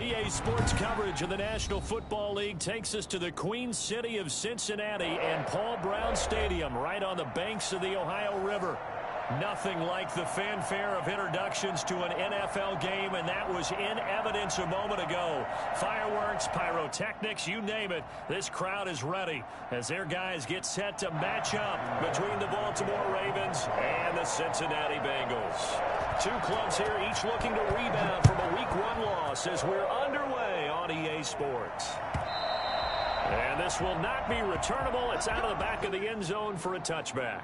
EA Sports coverage of the National Football League takes us to the Queen City of Cincinnati and Paul Brown Stadium right on the banks of the Ohio River. Nothing like the fanfare of introductions to an NFL game, and that was in evidence a moment ago. Fireworks, pyrotechnics, you name it. This crowd is ready as their guys get set to match up between the Baltimore Ravens and the Cincinnati Bengals. Two clubs here, each looking to rebound from a Week 1 loss as we're underway on EA Sports. And this will not be returnable. It's out of the back of the end zone for a touchback.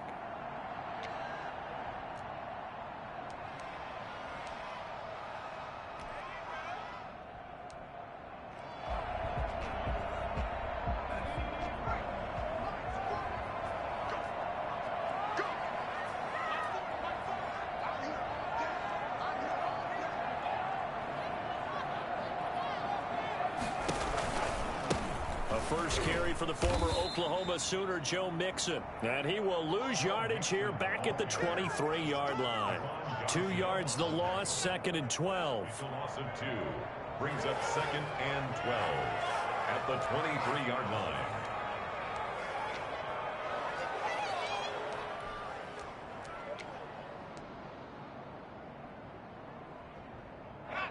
First carry for the former Oklahoma Sooner, Joe Mixon. And he will lose yardage here back at the 23-yard line. 2 yards the loss, 2nd and 12. The loss of 2 brings up 2nd and 12 at the 23-yard line.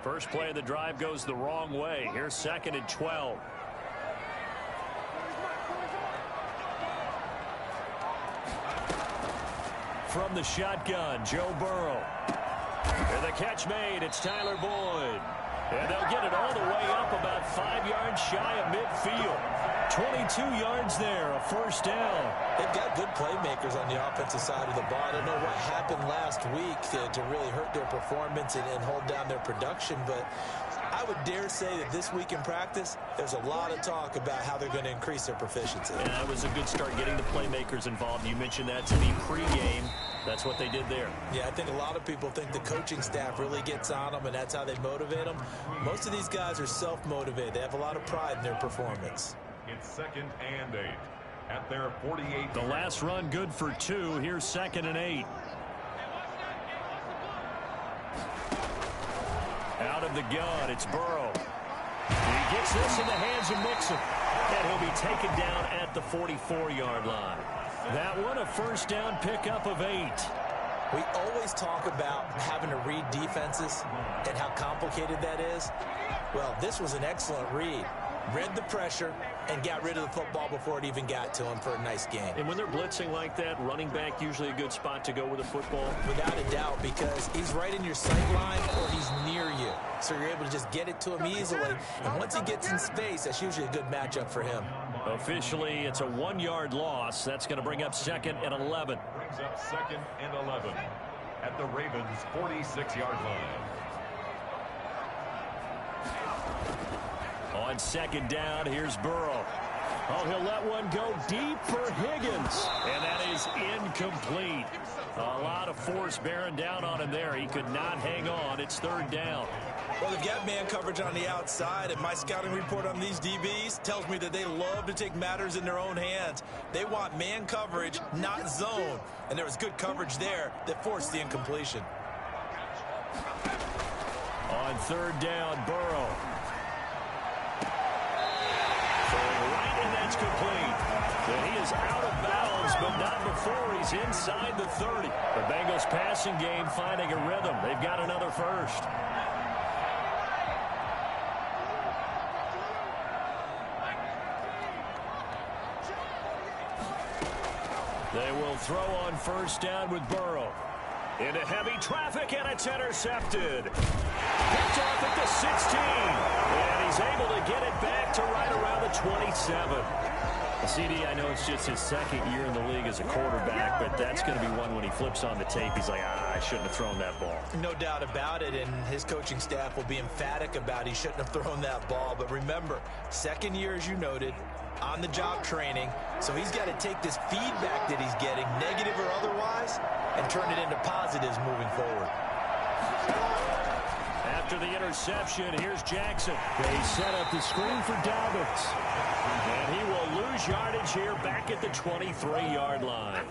First play of the drive goes the wrong way. Here's 2nd and 12. From the shotgun, Joe Burrow. And the catch made, it's Tyler Boyd. And they'll get it all the way up about 5 yards shy of midfield. 22 yards there, a first down. They've got good playmakers on the offensive side of the ball. I don't know what happened last week to really hurt their performance and hold down their production, but I would dare say that this week in practice, there's a lot of talk about how they're going to increase their proficiency. And that was a good start getting the playmakers involved. You mentioned that to me pregame. That's what they did there. Yeah, I think a lot of people think the coaching staff really gets on them, and that's how they motivate them. Most of these guys are self-motivated. They have a lot of pride in their performance. It's 2nd and 8 at their 48. The last run good for 2. Here's 2nd and 8. Out of the gun, it's Burrow. He gets this in the hands of Mixon. And he'll be taken down at the 44-yard line. That one a first down pickup of 8. We always talk about having to read defenses and how complicated that is. Well, this was an excellent read. Read the pressure and got rid of the football before it even got to him for a nice game. And when they're blitzing like that, running back usually a good spot to go with the football? Without a doubt, because he's right in your sight line or he's near you. So you're able to just get it to him easily. And once he gets in space, that's usually a good matchup for him. Officially, it's a 1-yard loss. That's going to bring up 2nd and 11. Brings up 2nd and 11 at the Ravens' 46-yard line. On 2nd down, here's Burrow. Oh, he'll let one go deep for Higgins. And that is incomplete. A lot of force bearing down on him there. He could not hang on. It's 3rd down. Well, they've got man coverage on the outside, and my scouting report on these DBs tells me that they love to take matters in their own hands. They want man coverage, not zone. And there was good coverage there that forced the incompletion. On 3rd down, Burrow. And that's complete. And he is out of bounds, but not before he's inside the 30. The Bengals passing game finding a rhythm. They've got another first. They will throw on 1st down with Burrow. Into heavy traffic, and it's intercepted. Picked off at the 16. And he's able to get it back to right around the 27. CD, I know it's just his 2nd year in the league as a quarterback, but that's going to be one when he flips on the tape. He's like, I shouldn't have thrown that ball. No doubt about it, and his coaching staff will be emphatic about he shouldn't have thrown that ball. But remember, 2nd year, as you noted, on-the-job training, so he's got to take this feedback that he's getting, negative or otherwise, and turn it into positives moving forward. After the interception. Here's Jackson. They set up the screen for Dobbins. And he will lose yardage here back at the 23-yard line.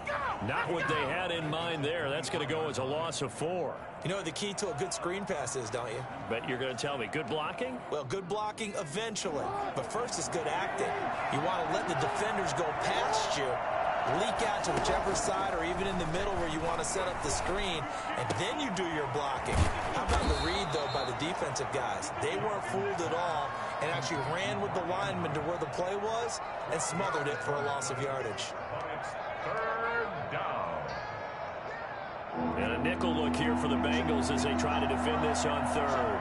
Not what they had in mind there. That's going to go as a loss of 4. You know what the key to a good screen pass is, don't you? Bet you're going to tell me. Good blocking? Well, good blocking eventually. But first is good acting. You want to let the defenders go past you, leak out to whichever side or even in the middle where you want to set up the screen, and then you do your blocking. How about the read, though, by the defensive guys? They weren't fooled at all and actually ran with the lineman to where the play was and smothered it for a loss of yardage. Third down. And a nickel look here for the Bengals as they try to defend this on 3rd.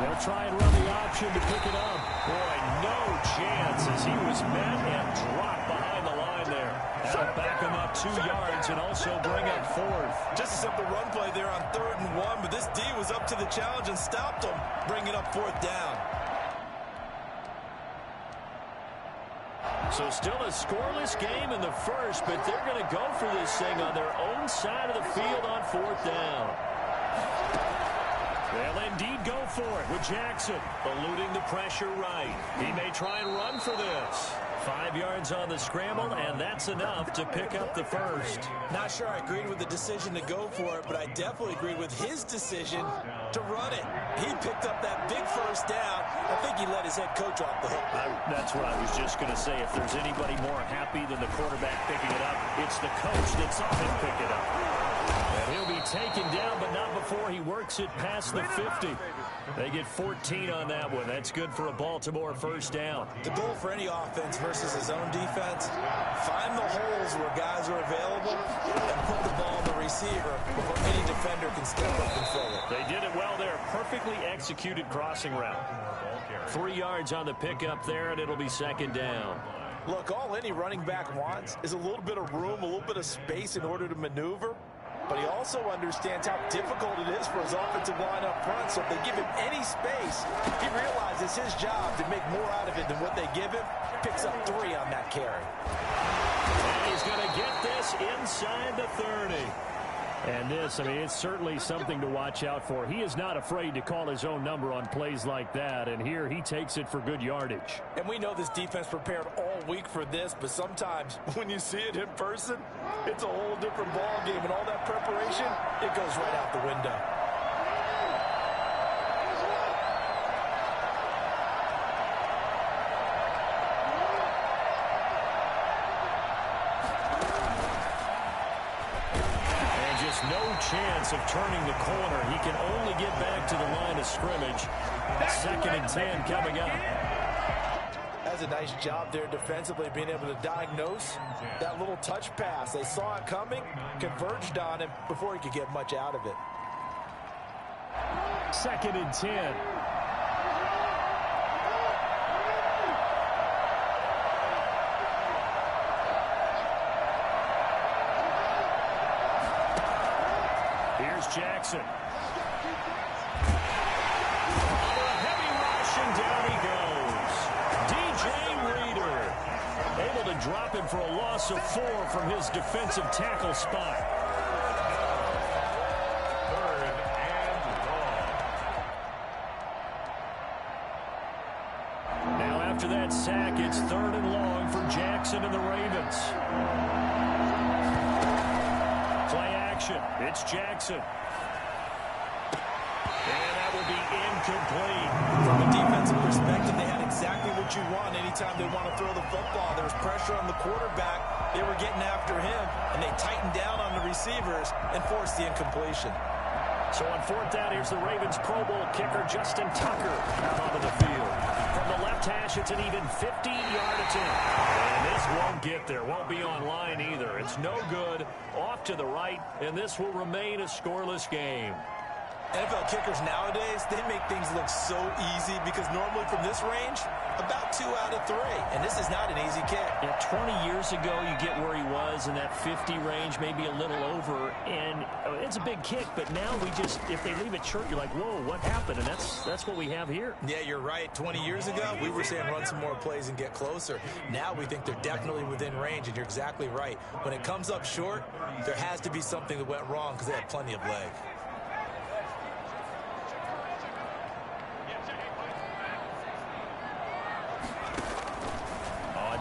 They'll try and run the option to pick it up. Boy, no chance as he was met and dropped behind the line there. That'll back him up 2 yards and also bring up 4th. Just a simple run play there on 3rd and 1, but this D was up to the challenge and stopped him, bringing up 4th down. So still a scoreless game in the first, but they're going to go for this thing on their own side of the field on 4th down. They'll indeed go for it with Jackson, eluding the pressure right. He may try and run for this. 5 yards on the scramble, and that's enough to pick up the first. Not sure I agreed with the decision to go for it, but I definitely agree with his decision to run it. He picked up that big first down. I think he let his head coach off the hook. That's what I was just going to say. If there's anybody more happy than the quarterback picking it up, it's the coach that saw him pick it up. And he'll be taken down, but not before he works it past the 50. They get 14 on that one. That's good for a Baltimore first down. The goal for any offense versus his own defense, find the holes where guys are available and put the ball on the receiver before any defender can step up and fill it. They did it well there. Perfectly executed crossing route. 3 yards on the pickup there, and it'll be 2nd down. Look, all any running back wants is a little bit of room, a little bit of space in order to maneuver. But he also understands how difficult it is for his offensive line up front. So if they give him any space, he realizes his job to make more out of it than what they give him. Picks up 3 on that carry. And he's going to get this inside the 30. And this, I mean, it's certainly something to watch out for. He is not afraid to call his own number on plays like that. And here he takes it for good yardage. And we know this defense prepared all week for this, but sometimes when you see it in person, it's a whole different ball game. And all that preparation, it goes right out the window. No chance of turning the corner. He can only get back to the line of scrimmage. 2nd and 10 coming up. That's a nice job there defensively, being able to diagnose that little touch pass. They saw it coming, converged on him before he could get much out of it. 2nd and 10. Jackson. Under a heavy rush, and down he goes. DJ Reader able to drop him for a loss of 4 from his defensive tackle spot. 3rd and long. Now after that sack, it's 3rd and long for Jackson and the Ravens. Play action. It's Jackson. And that will be incomplete. From a defensive perspective, they had exactly what you want anytime they want to throw the football. There was pressure on the quarterback. They were getting after him, and they tightened down on the receivers and forced the incompletion. So on 4th down, here's the Ravens Pro Bowl kicker, Justin Tucker, out onto the field. From the left hash, it's an even 50-yard attempt. And this won't get there. Won't be on line either. It's no good. Off to the right, and this will remain a scoreless game. NFL kickers nowadays, they make things look so easy because normally from this range, about 2 out of 3. And this is not an easy kick. Yeah, 20 years ago, you get where he was in that 50 range, maybe a little over, and it's a big kick. But now we just, if they leave it short, you're like, whoa, what happened? And that's what we have here. Yeah, you're right. 20 years ago, we were saying run some more plays and get closer. Now we think they're definitely within range, and you're exactly right. When it comes up short, there has to be something that went wrong because they had plenty of leg.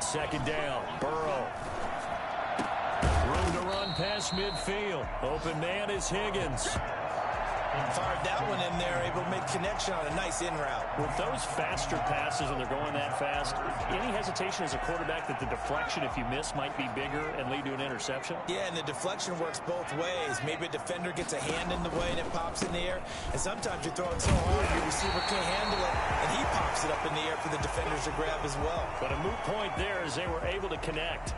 Second down, Burrow. Room to run past midfield. Open man is Higgins. Fired that one in there, able to make connection on a nice in route. With those faster passes and they're going that fast, any hesitation as a quarterback that the deflection, if you miss, might be bigger and lead to an interception? Yeah, and the deflection works both ways. Maybe a defender gets a hand in the way and it pops in the air. And sometimes you're throwing so hard your receiver can't handle it, and he pops it up in the air for the defenders to grab as well. But a moot point there as they were able to connect.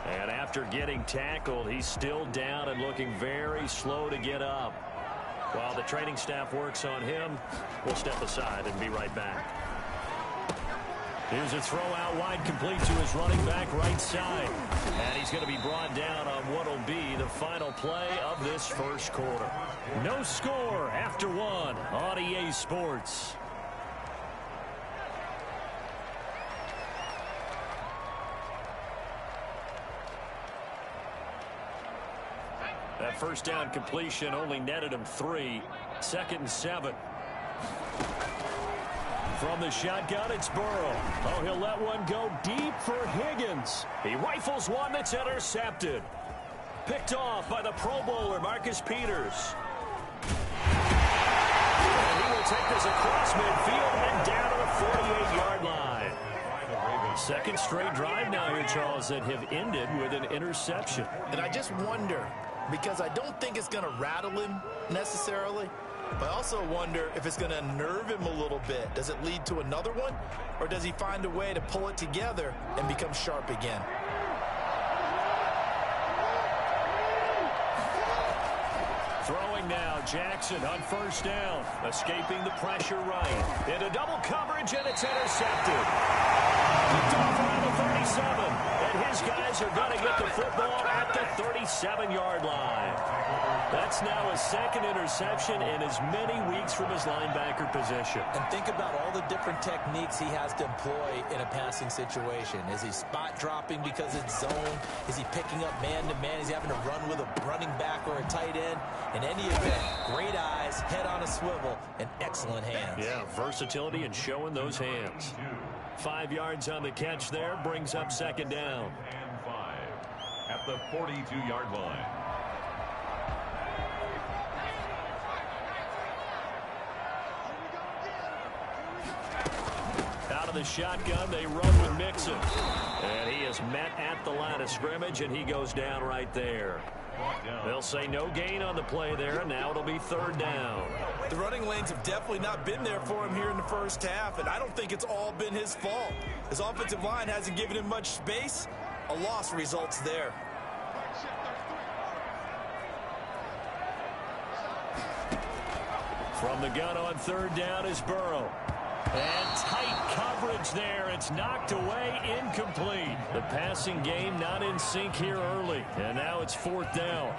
And after getting tackled, he's still down and looking very slow to get up. While the training staff works on him, we'll step aside and be right back. Here's a throw out wide, complete to his running back right side. And he's going to be brought down on what will be the final play of this first quarter. No score after 1 on EA Sports. That first down completion only netted him 3. 2nd and 7. From the shotgun, it's Burrow. Oh, he'll let one go deep for Higgins. He rifles one that's intercepted. Picked off by the Pro Bowler, Marcus Peters. And he will take this across midfield and down to the 48-yard line. Second straight drive now here, Charles, that have ended with an interception. And I just wonder, because I don't think it's going to rattle him necessarily, but I also wonder if it's going to unnerve him a little bit. Does it lead to another one, or does he find a way to pull it together and become sharp again? Throwing now, Jackson on first down, escaping the pressure right. Into double coverage, and it's intercepted. Picked off around the 37, and his guys are going to get the football at the 37-yard line. That's now his 2nd interception in as many weeks from his linebacker position. And think about all the different techniques he has to employ in a passing situation. Is he spot dropping because it's zone? Is he picking up man-to-man? Is he having to run with a running back or a tight end? In any event, great eyes, head on a swivel, and excellent hands. Yeah, versatility and showing those hands. 5 yards on the catch there, brings up 2nd down. And 5 at the 42-yard line. Out of the shotgun, they run with Mixon. And he is met at the line of scrimmage, and he goes down right there. They'll say no gain on the play there, and now it'll be 3rd down. The running lanes have definitely not been there for him here in the first half, and I don't think it's all been his fault. His offensive line hasn't given him much space. A loss results there. From the gun on 3rd down is Burrow. And tight coverage there. It's knocked away, incomplete. The passing game not in sync here early. And now it's 4th down.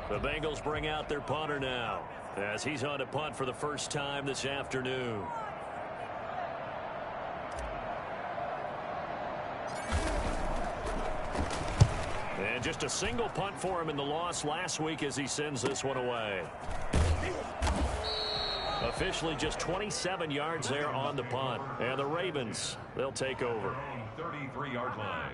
The Bengals bring out their punter now, as he's on to punt for the first time this afternoon. And just a single punt for him in the loss last week as he sends this one away. Officially just 27 yards there on the punt. And the Ravens, they'll take over. 33-yard line.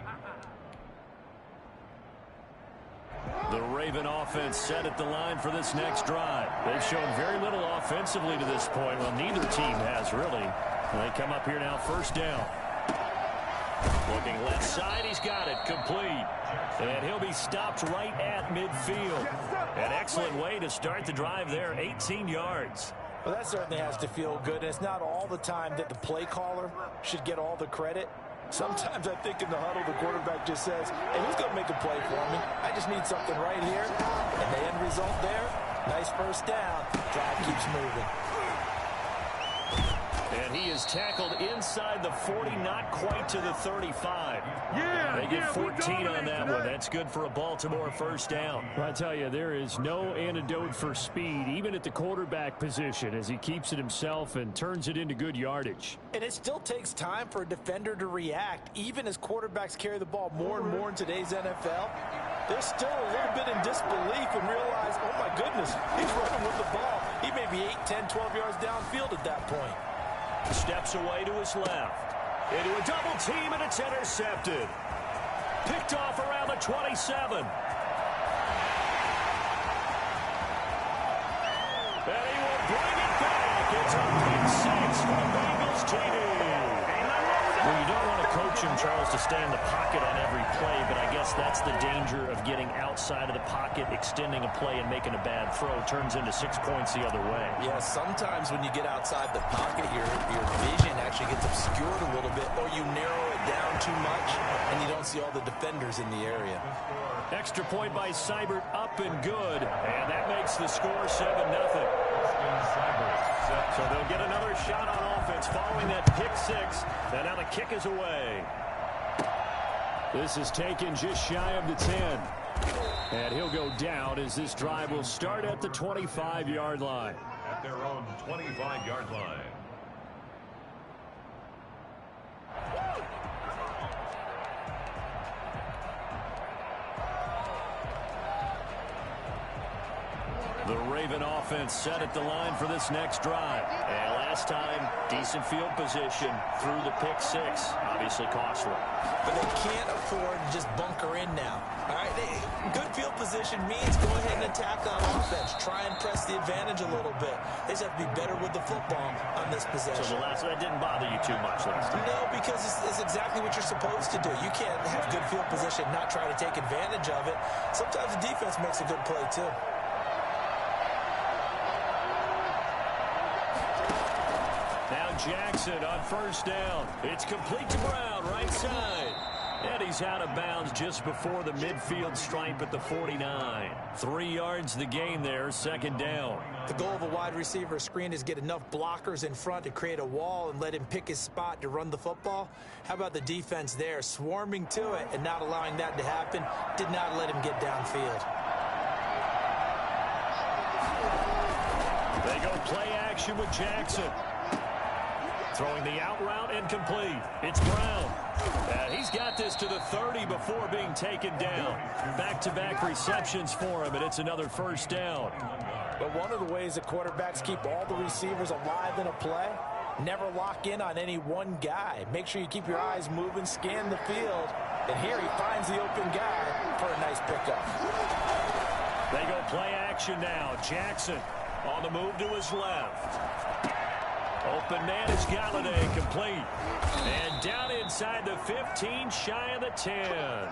The Raven offense set at the line for this next drive. They've shown very little offensively to this point. Well, neither team has really. They come up here now, 1st down. Looking left side, he's got it, complete. And he'll be stopped right at midfield. An excellent way to start the drive there, 18 yards. Well, that certainly has to feel good. And it's not all the time that the play caller should get all the credit. Sometimes I think in the huddle, the quarterback just says, hey, who's going to make a play for me? I just need something right here. And the end result there, nice first down. Drive keeps moving. And he is tackled inside the 40, not quite to the 35. They get 14 on that one. That's good for a Baltimore first down. Well, I tell you, there is no antidote for speed, even at the quarterback position, as he keeps it himself and turns it into good yardage. And it still takes time for a defender to react, even as quarterbacks carry the ball more and more in today's NFL. They're still a little bit in disbelief and realize, oh, my goodness, he's running with the ball. He may be 8, 10, 12 yards downfield at that point. Steps away to his left. Into a double team, and it's intercepted. Picked off around the 27. And he will bring it back. It's a pick six for the Bengals TD. Well, you don't want to coach him, Charles, to stay in the pocket on every play, but I guess that's the danger of getting outside of the pocket, extending a play, and making a bad throw. Turns into 6 points the other way. Yeah, sometimes when you get outside the pocket, your vision actually gets obscured a little bit, or you narrow it down too much, and you don't see all the defenders in the area. Extra point by Seibert, up and good, and that makes the score 7-0. So they'll get another shot on offense following that pick six, and now the kick is away. This is taken just shy of the 10. And he'll go down as this drive will start at the 25-yard line. At their own 25-yard line. The Raven offense set at the line for this next drive. And last time, decent field position through the pick six. Obviously costly. But they can't afford to just bunker in now. All right, good field position means go ahead and attack on offense. Try and press the advantage a little bit. They just have to be better with the football on this possession. So that didn't bother you too much last time? No, because it's exactly what you're supposed to do. You can't have good field position, not try to take advantage of it. Sometimes the defense makes a good play, too. Jackson on first down. It's complete to Brown, right side. And he's out of bounds just before the midfield stripe at the 49. 3 yards the gain there, second down. The goal of a wide receiver screen is get enough blockers in front to create a wall and let him pick his spot to run the football. How about the defense there, swarming to it and not allowing that to happen? Did not let him get downfield. They go play action with Jackson. Throwing the out route and complete. It's Brown. He's got this to the 30 before being taken down. Back-to-back receptions for him, and it's another first down. But one of the ways that quarterbacks keep all the receivers alive in a play, never lock in on any one guy. Make sure you keep your eyes moving, scan the field, and here he finds the open guy for a nice pickup. They go play action now. Jackson on the move to his left. Open man is Galladay, complete. And down inside the 15, shy of the 10.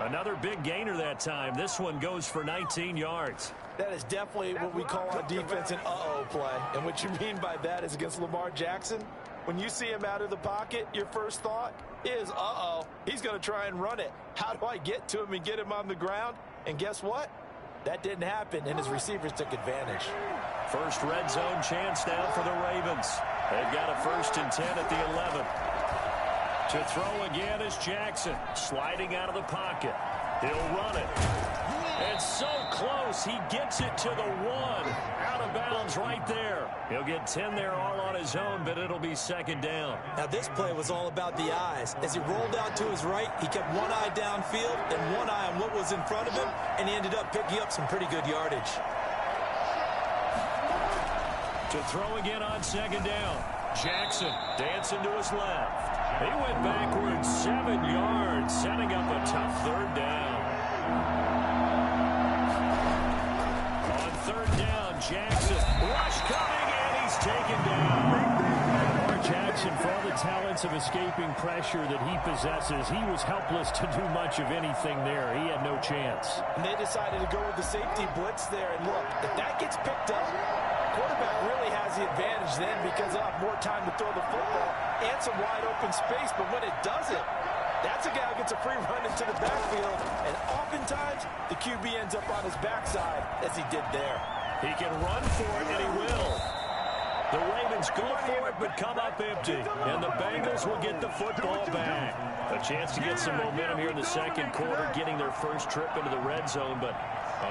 Another big gainer that time. This one goes for 19 yards. That is definitely what we call on defense an uh-oh play. And what you mean by that is against Lamar Jackson, when you see him out of the pocket, your first thought is, uh-oh, he's going to try and run it. How do I get to him and get him on the ground? And guess what? That didn't happen, and his receivers took advantage. First red zone chance now for the Ravens. They've got a 1st and 10 at the 11. To throw again is Jackson, sliding out of the pocket. He'll run it. And so close, he gets it to the 1. Out of bounds right there. He'll get 10 there all on his own, but it'll be second down. Now this play was all about the eyes. As he rolled out to his right, he kept one eye downfield and one eye on what was in front of him, and he ended up picking up some pretty good yardage. To throw again on second down. Jackson dancing to his left. He went backwards 7 yards, setting up a tough third down. On third down, Jackson. Rush coming, and he's taken down. Lamar Jackson, for all the talents of escaping pressure that he possesses, he was helpless to do much of anything there. He had no chance. And they decided to go with the safety blitz there. And look, if that gets picked up, quarterback really has the advantage then because they'll have more time to throw the football and some wide open space. But when it doesn't, that's a guy who gets a free run into the backfield. And oftentimes, the QB ends up on his backside as he did there. He can run for it, and he will. The Ravens go for it, but come up empty. And the Bengals will get the football back. A chance to get some momentum here in the second quarter, getting their first trip into the red zone, but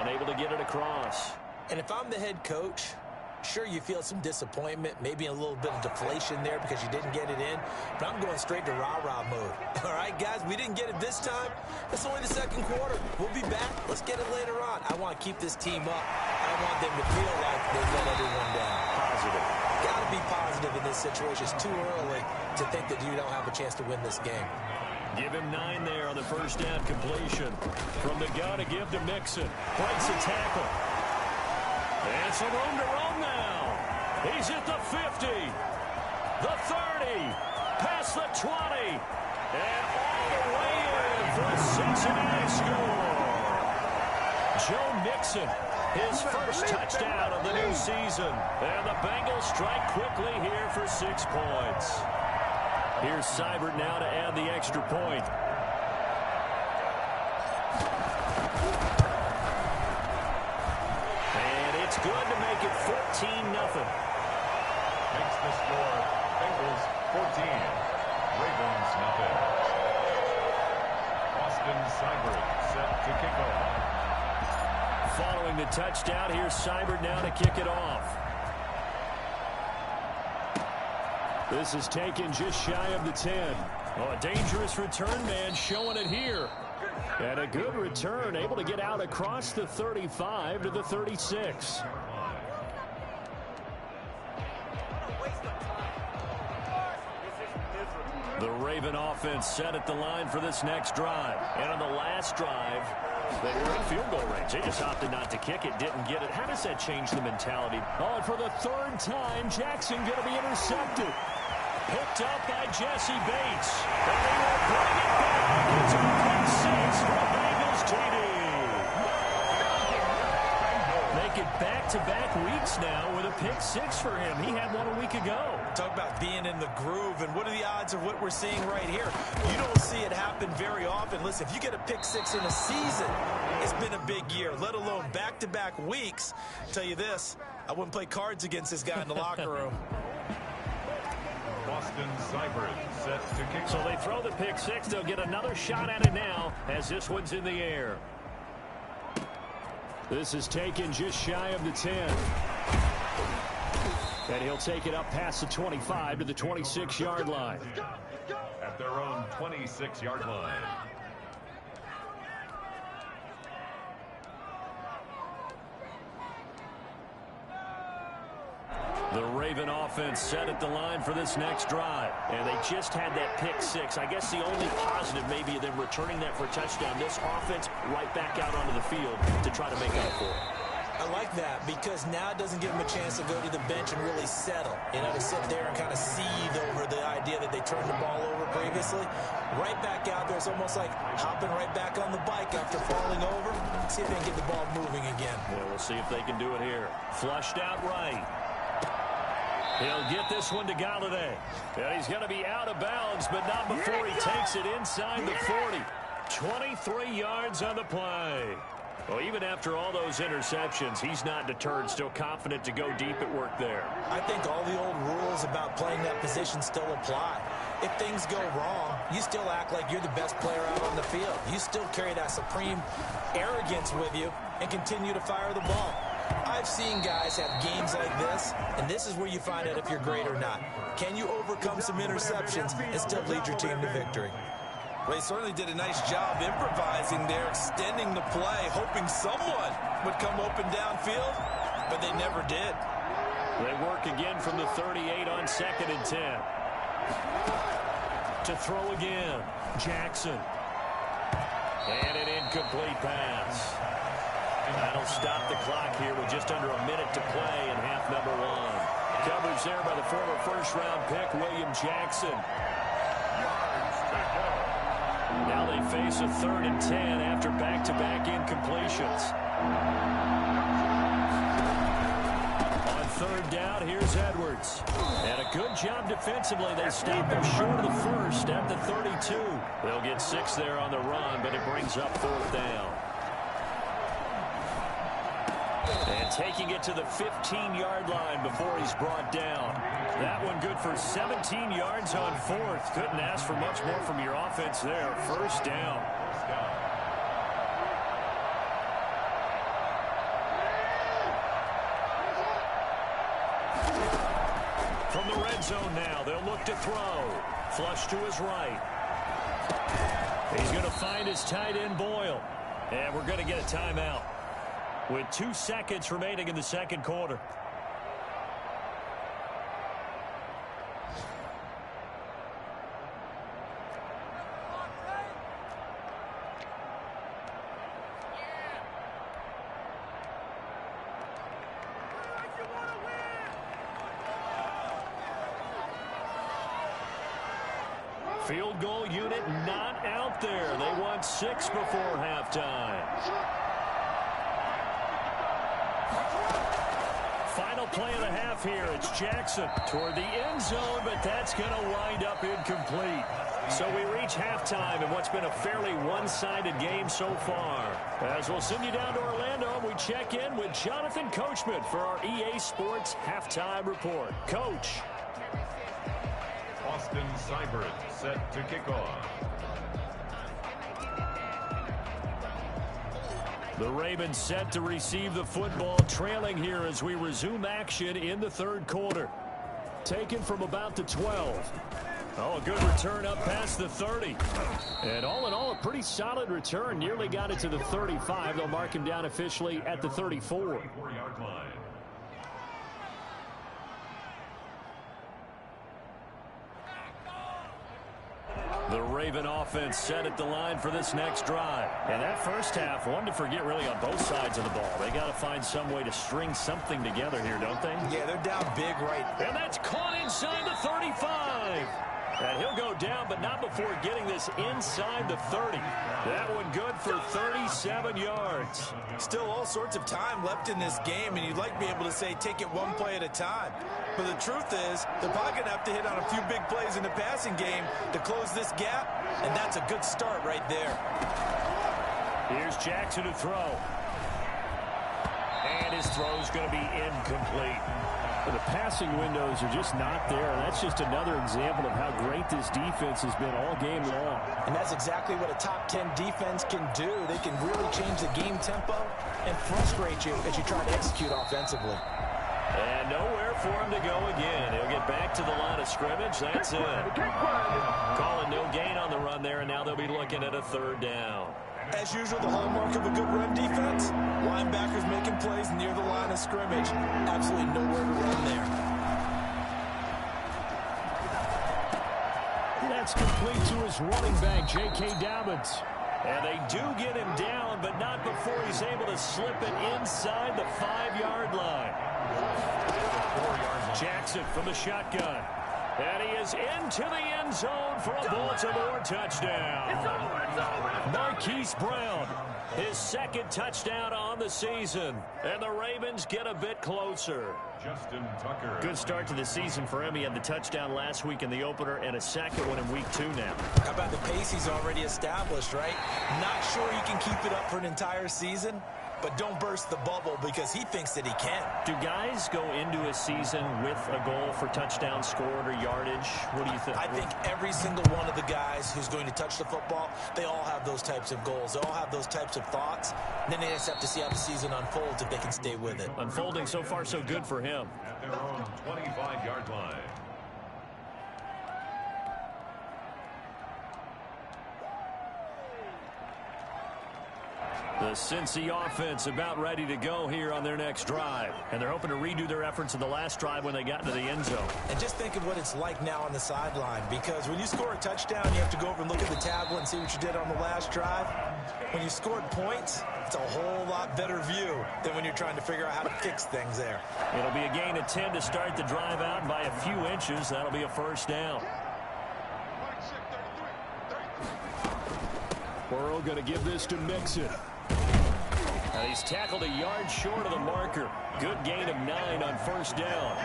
unable to get it across. And if I'm the head coach, sure, you feel some disappointment, maybe a little bit of deflation there because you didn't get it in, but I'm going straight to rah-rah mode. All right, guys, we didn't get it this time. It's only the second quarter. We'll be back. Let's get it later on. I want to keep this team up. I don't want them to feel like they've let everyone down. Positive. Got to be positive in this situation. It's too early to think that you don't have a chance to win this game. Give him 9 there on the first down completion. From the gun to give to Mixon. Breaks a tackle. And some room to run now. He's at the 50, the 30, past the 20, and all the way in for a Cincinnati score. Joe Mixon, his first touchdown of the new season. And the Bengals strike quickly here for 6 points. Here's Seibert now to add the extra point. It's good to make it 14-0. Makes the score Bengals 14, Ravens nothing. Austin Seibert set to kick off. Following the touchdown, here's Seibert now to kick it off. This is taken just shy of the 10. Oh, a dangerous return man showing it here. And a good return, able to get out across the 35 to the 36. The Raven offense set at the line for this next drive. And on the last drive, they were in field goal range. They just opted not to kick it, didn't get it. How does that change the mentality? Oh, and for the 3rd time, Jackson going to be intercepted. Picked up by Jesse Bates. And they will bring it back. It's a pick 6 for the Bengals TD. Make it back-to-back weeks now with a pick 6 for him. He had one a week ago. Talk about being in the groove, and what are the odds of what we're seeing right here? You don't see it happen very often. Listen, if you get a pick 6 in a season, it's been a big year, let alone back-to-back weeks. I'll tell you this, I wouldn't play cards against this guy in the locker room. Austin Seibert set to kick. So they throw the pick 6. They'll get another shot at it now as this one's in the air. This is taken just shy of the 10. And he'll take it up past the 25 to the 26-yard line. At their own 26-yard line. The Raven offense set at the line for this next drive. And they just had that pick 6. I guess the only positive maybe of them returning that for a touchdown. This offense right back out onto the field to try to make up for it. I like that because now it doesn't give them a chance to go to the bench and really settle. You know, to sit there and kind of seethe over the idea that they turned the ball over previously. Right back out there. It's almost like hopping right back on the bike after falling over. See if they can get the ball moving again. Yeah, we'll see if they can do it here. Flushed out right. He'll get this one to Galladay. And he's going to be out of bounds, but not before he takes it inside the 40. 23 yards on the play. Well, even after all those interceptions, he's not deterred, still confident to go deep at work there. I think all the old rules about playing that position still apply. If things go wrong, you still act like you're the best player out on the field. You still carry that supreme arrogance with you and continue to fire the ball. I've seen guys have games like this, and this is where you find out if you're great or not. Can you overcome some interceptions and still lead your team to victory? Well, he certainly did a nice job improvising there, extending the play, hoping someone would come open downfield, but they never did. They work again from the 38 on 2nd and 10. To throw again, Jackson. And an incomplete pass. That'll stop the clock here with just under a minute to play in half number 1. Coverage there by the former first-round pick, William Jackson. Now they face a 3rd and 10 after back-to-back incompletions. On 3rd out. Here's Edwards. And a good job defensively. They stopped him short of the first at the 32. They'll get 6 there on the run, but it brings up 4th down. And taking it to the 15-yard line before he's brought down. That one good for 17 yards on 4th. Couldn't ask for much more from your offense there. 1st down. From the red zone now, they'll look to throw. Flush to his right. He's going to find his tight end, Boyle. And we're going to get a timeout with 2 seconds remaining in the second quarter. Field goal unit not out there. They want 6 before halftime. Final play of the half here. It's Jackson toward the end zone, but that's going to wind up incomplete. So we reach halftime in what's been a fairly one-sided game so far. As we'll send you down to Orlando, we check in with Jonathan Coachman for our EA Sports Halftime Report. Coach. Austin Seibert set to kick off. The Ravens set to receive the football, trailing here as we resume action in the third quarter. Taken from about the 12. Oh, a good return up past the 30. And all in all, a pretty solid return. Nearly got it to the 35. They'll mark him down officially at the 34. 34-yard line. The Raven offense set at the line for this next drive. And that first half, one to forget really on both sides of the ball. They got to find some way to string something together here, don't they? Yeah, they're down big right. And that's caught inside the 35. And he'll go down, but not before getting this inside the 30. That one good for 37 yards. Still all sorts of time left in this game, and you'd like to be able to say take it one play at a time. But the truth is, they're probably going to have to hit on a few big plays in the passing game to close this gap, and that's a good start right there. Here's Jackson to throw. And his throw's going to be incomplete. The passing windows are just not there. That's just another example of how great this defense has been all game long. And that's exactly what a top 10 defense can do. They can really change the game tempo and frustrate you as you try to execute offensively. And nowhere for him to go again. He'll get back to the line of scrimmage. That's it. Calling no gain on the run there, and now they'll be looking at a 3rd down. As usual, the hallmark of a good run defense, linebackers making plays near the line of scrimmage. Absolutely nowhere to run there. That's complete to his running back, J.K. Dobbins. And they do get him down, but not before he's able to slip it inside the 5-yard line. Jackson from the shotgun. And he is into the end zone for a Baltimore touchdown. Marquise Brown, his 2nd touchdown on the season. And the Ravens get a bit closer. Justin Tucker. Good start to the season for him. He had the touchdown last week in the opener and a 2nd one in week 2 now. How about the pace he's already established, right? Not sure he can keep it up for an entire season, but don't burst the bubble because he thinks that he can. Do guys go into a season with a goal for touchdown scored or yardage? What do you think? I think every single one of the guys who's going to touch the football, they all have those types of goals. They all have those types of thoughts. And then they just have to see how the season unfolds if they can stay with it. Unfolding so far so good for him. At their own 25-yard line. The Cincy offense about ready to go here on their next drive. And they're hoping to redo their efforts in the last drive when they got into the end zone. And just think of what it's like now on the sideline, because when you score a touchdown, you have to go over and look at the tablet and see what you did on the last drive. When you scored points, it's a whole lot better view than when you're trying to figure out how to fix things there. It'll be a gain of 10 to start the drive out, and by a few inches, that'll be a 1st down. Burrow going to give this to Mixon. He's tackled a yard short of the marker. Good gain of 9 on first down.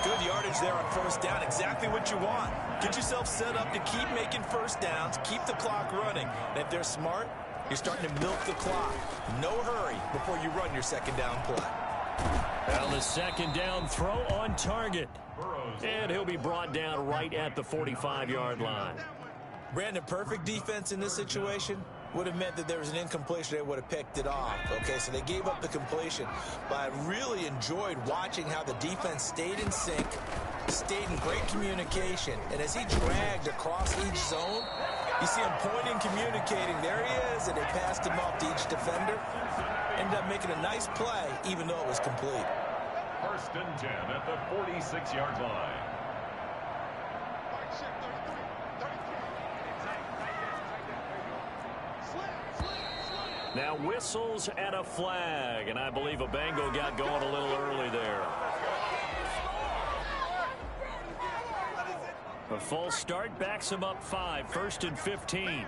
Good yardage there on first down. Exactly what you want. Get yourself set up to keep making first downs, keep the clock running. And if they're smart, you're starting to milk the clock. No hurry before you run your second down play. Well, the second down throw on target. And he'll be brought down right at the 45-yard line. Brandon, perfect defense in this situation would have meant that there was an incompletion. They would have picked it off. Okay, so they gave up the completion. But I really enjoyed watching how the defense stayed in sync, stayed in great communication. And as he dragged across each zone, you see him pointing, communicating. There he is, and they passed him off to each defender. Ended up making a nice play, even though it was complete. First and 10 at the 46-yard line. Now whistles and a flag, and I believe a Bengal got going a little early there. A false start backs him up 5, first and 15.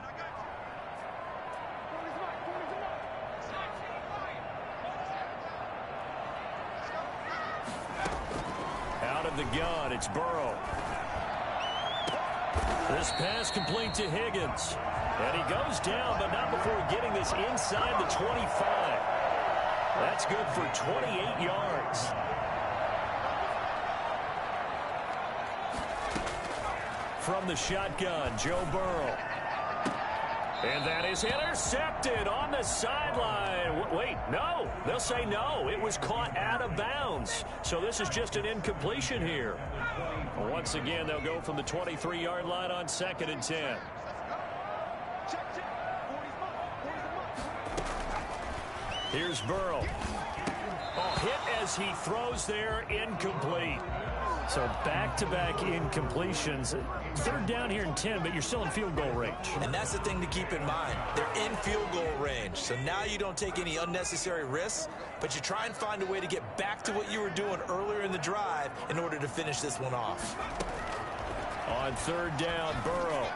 Out of the gun, it's Burrow. This pass complete to Higgins. And he goes down, but not before getting this inside the 25. That's good for 28 yards. From the shotgun, Joe Burrow. And that is intercepted on the sideline. Wait, no. They'll say no. It was caught out of bounds. So this is just an incompletion here. Once again, they'll go from the 23-yard line on second and 10. Here's Burrow. Oh, hit as he throws there, incomplete. So back-to-back incompletions. Third down here in 10, but you're still in field goal range. And that's the thing to keep in mind. They're in field goal range. So now you don't take any unnecessary risks, but you try and find a way to get back to what you were doing earlier in the drive in order to finish this one off. On third down, Burrow.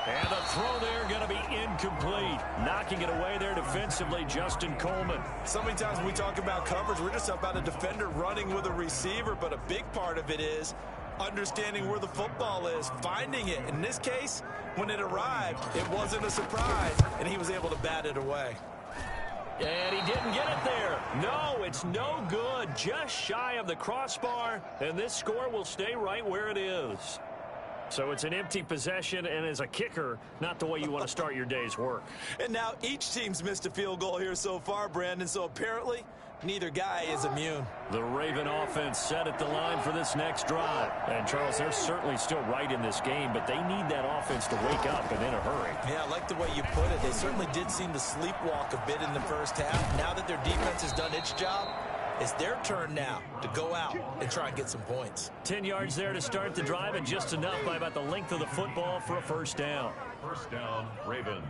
And the throw there going to be incomplete. Knocking it away there defensively, Justin Coleman. So many times when we talk about coverage, we're just about a defender running with a receiver, but a big part of it is understanding where the football is, finding it. In this case, when it arrived, it wasn't a surprise, and he was able to bat it away. And he didn't get it there. No, it's no good. Just shy of the crossbar, and this score will stay right where it is. So it's an empty possession, and as a kicker, not the way you want to start your day's work. And now each team's missed a field goal here so far, Brandon, so apparently neither guy is immune. The Raven offense set at the line for this next drive. And, Charles, they're certainly still right in this game, but they need that offense to wake up and in a hurry. Yeah, I like the way you put it. They certainly did seem to sleepwalk a bit in the first half. Now that their defense has done its job, it's their turn now to go out and try and get some points. 10 yards there to start the drive, and just enough by about the length of the football for a first down. First down, Ravens.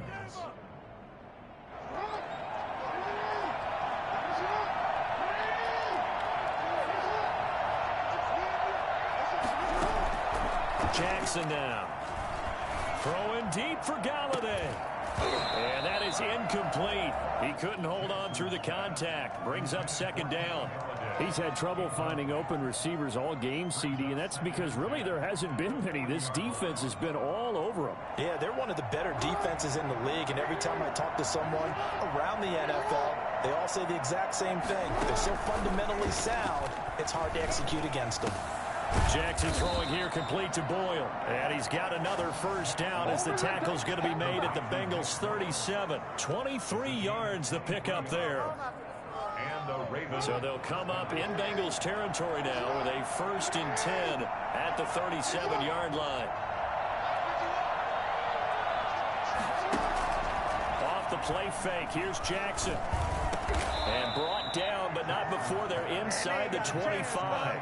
Jackson now. Throwing deep for Galladay. And that is incomplete. He couldn't hold on through the contact. Brings up second down. He's had trouble finding open receivers all game, CD, and that's because really there hasn't been many. This defense has been all over him. Yeah, they're one of the better defenses in the league, and every time I talk to someone around the NFL, they all say the exact same thing. They're so fundamentally sound, it's hard to execute against them. Jackson throwing here complete to Boyle. And he's got another first down as the tackle's going to be made at the Bengals 37. 23 yards the pickup there. And the Ravens. So they'll come up in Bengals territory now with a first and 10 at the 37-yard line. Off the play fake, here's Jackson. And brought down, but not before they're inside the 25.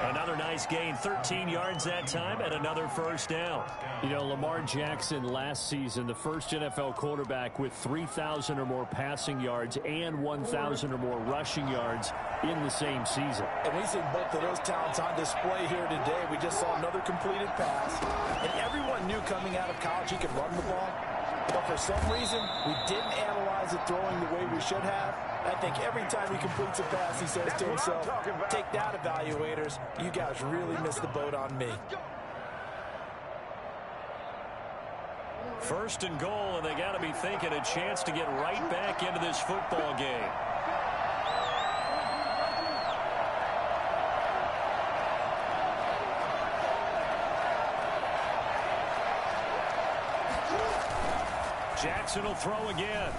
Another nice gain, 13 yards that time, and another first down. You know, Lamar Jackson last season, the first NFL quarterback with 3,000 or more passing yards and 1,000 or more rushing yards in the same season. And we see both of those talents on display here today. We just saw another completed pass. And everyone knew coming out of college he could run the ball. But for some reason, we didn't analyze it throwing the way we should have. I think every time he completes a pass, he says to himself, take that, evaluators. You guys really missed the boat on me. First and goal, and they got to be thinking a chance to get right back into this football game. Jackson will throw again.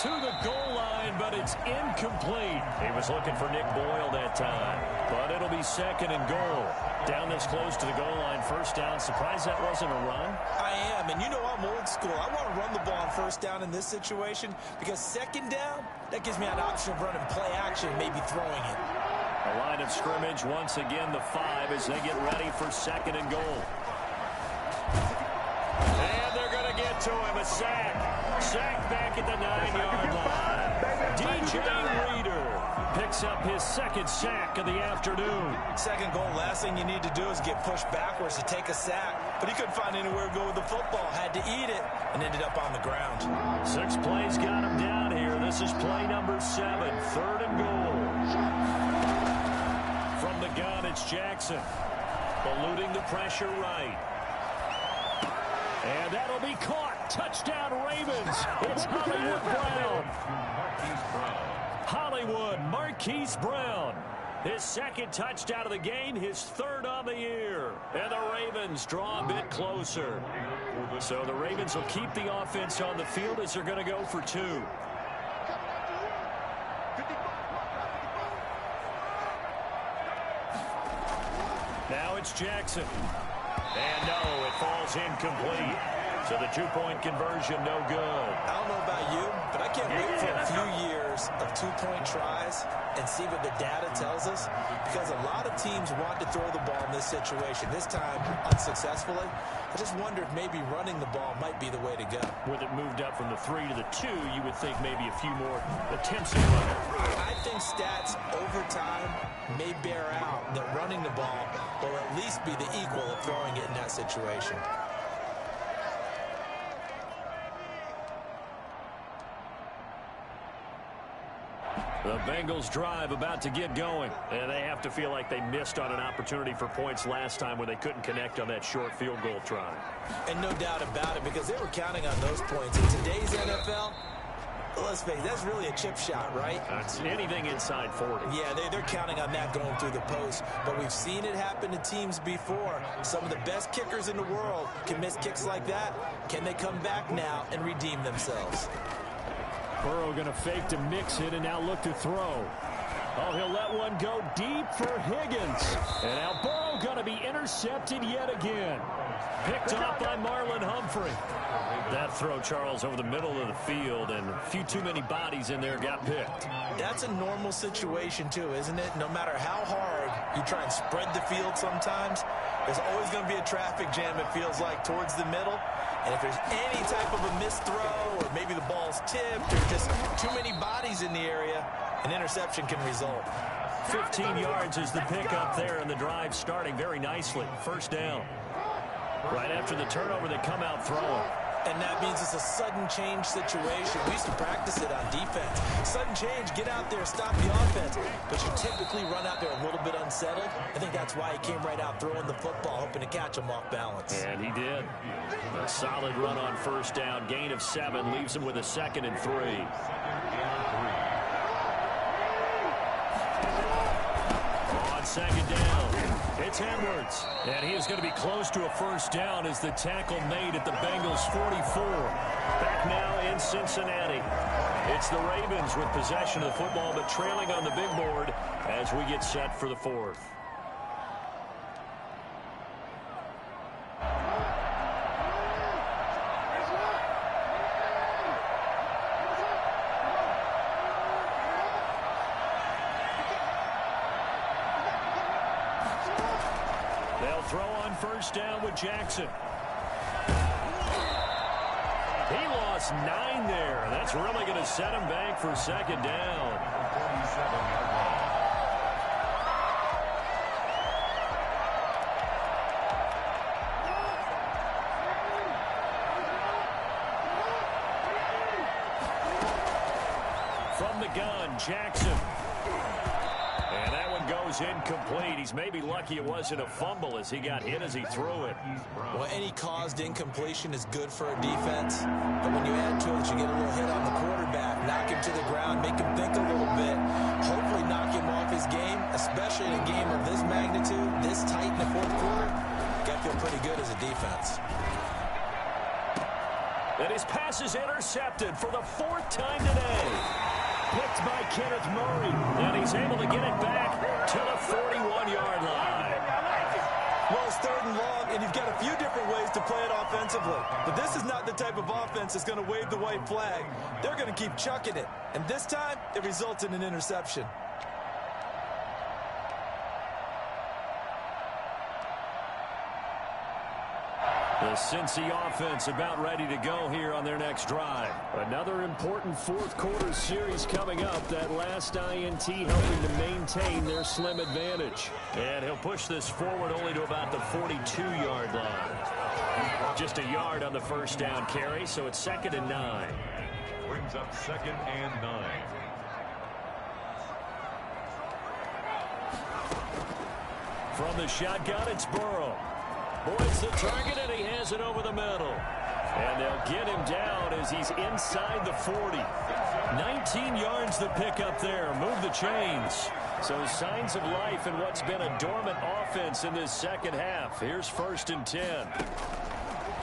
To the goal line, but it's incomplete. He was looking for Nick Boyle that time, but it'll be second and goal. Down this close to the goal line, first down. Surprised that wasn't a run? I am, and you know I'm old school. I want to run the ball on first down in this situation because second down, that gives me an option of running play action, maybe throwing it. A line of scrimmage, once again the 5 as they get ready for second and goal. And they're going to get to him, a sack. Sack back at the 9-yard line. DJ Reader picks up his second sack of the afternoon. Second goal, last thing you need to do is get pushed backwards to take a sack. But he couldn't find anywhere to go with the football. Had to eat it and ended up on the ground. 6 plays got him down here. This is play number 7, third and goal. From the gun, it's Jackson. Eluding the pressure right. And that'll be caught. Touchdown, Ravens. It's Hollywood Brown. Hollywood Marquise Brown. His second touchdown of the game, his third on the year. And the Ravens draw a bit closer. So the Ravens will keep the offense on the field as they're going to go for 2. Now it's Jackson. And no, it falls incomplete. So the 2-point conversion, no good. I don't know about you, but I can't wait for a few years of 2-point tries and see what the data tells us, because a lot of teams want to throw the ball in this situation. This time, unsuccessfully. I just wonder if maybe running the ball might be the way to go. With it moved up from the 3 to the 2, you would think maybe a few more attempts at running. I think stats over time may bear out that running the ball will at least be the equal of throwing it in that situation. The Bengals drive about to get going, and they have to feel like they missed on an opportunity for points last time when they couldn't connect on that short field goal try. And no doubt about it, because they were counting on those points. In today's NFL, let's face it, that's really a chip shot, right? It's anything inside 40. Yeah, they're counting on that going through the post. But we've seen it happen to teams before. Some of the best kickers in the world can miss kicks like that. Can they come back now and redeem themselves? Burrow going to fake to mix it and now look to throw. Oh, he'll let one go deep for Higgins. And now Burrow going to be intercepted yet again. Picked off by Marlon Humphrey. That throw, Charles, over the middle of the field, and a few too many bodies in there got picked. That's a normal situation, too, isn't it? No matter how hard you try and spread the field sometimes, there's always going to be a traffic jam, it feels like, towards the middle. And if there's any type of a missed throw, or maybe the ball's tipped, or just too many bodies in the area, an interception can result. 15 yards is the pickup there, and the drive starting very nicely. First down. Right after the turnover, they come out throwing. And that means it's a sudden change situation. We used to practice it on defense. Sudden change, get out there, stop the offense. But you typically run out there a little bit unsettled. I think that's why he came right out throwing the football, hoping to catch him off balance. And he did. A solid run on first down. Gain of 7 leaves him with a 2nd and 3. On second down, it's Edwards. And he is going to be close to a first down as the tackle made at the Bengals 44. Back now in Cincinnati. It's the Ravens with possession of the football, but trailing on the big board as we get set for the 4th. Throw on first down with Jackson. He lost 9 there. That's really going to set him back for second down. gun. Jackson. And that one goes incomplete. He's maybe lucky it wasn't a fumble as he got hit as he threw it. Well, any caused incompletion is good for a defense. But when you add to it, you get a little hit on the quarterback, knock him to the ground, make him think a little bit, hopefully knock him off his game, especially in a game of this magnitude, this tight in the fourth quarter. Got to feel pretty good as a defense. And his pass is intercepted for the 4th time today. Picked by Kenneth Murray, and he's able to get it back to the 41-yard line. Well, it's 3rd and long, and you've got a few different ways to play it offensively. But this is not the type of offense that's going to wave the white flag. They're going to keep chucking it. And this time, it results in an interception. The Cincy offense about ready to go here on their next drive. Another important fourth quarter series coming up. That last INT helping to maintain their slim advantage. And he'll push this forward only to about the 42-yard line. Just a yard on the first down carry, so it's 2nd and 9. Brings up 2nd and 9. From the shotgun, it's Burrow. Boyd's the target, and he has it over the middle. And they'll get him down as he's inside the 40. 19 yards to pick up there. Move the chains. So signs of life in what's been a dormant offense in this second half. Here's 1st and 10.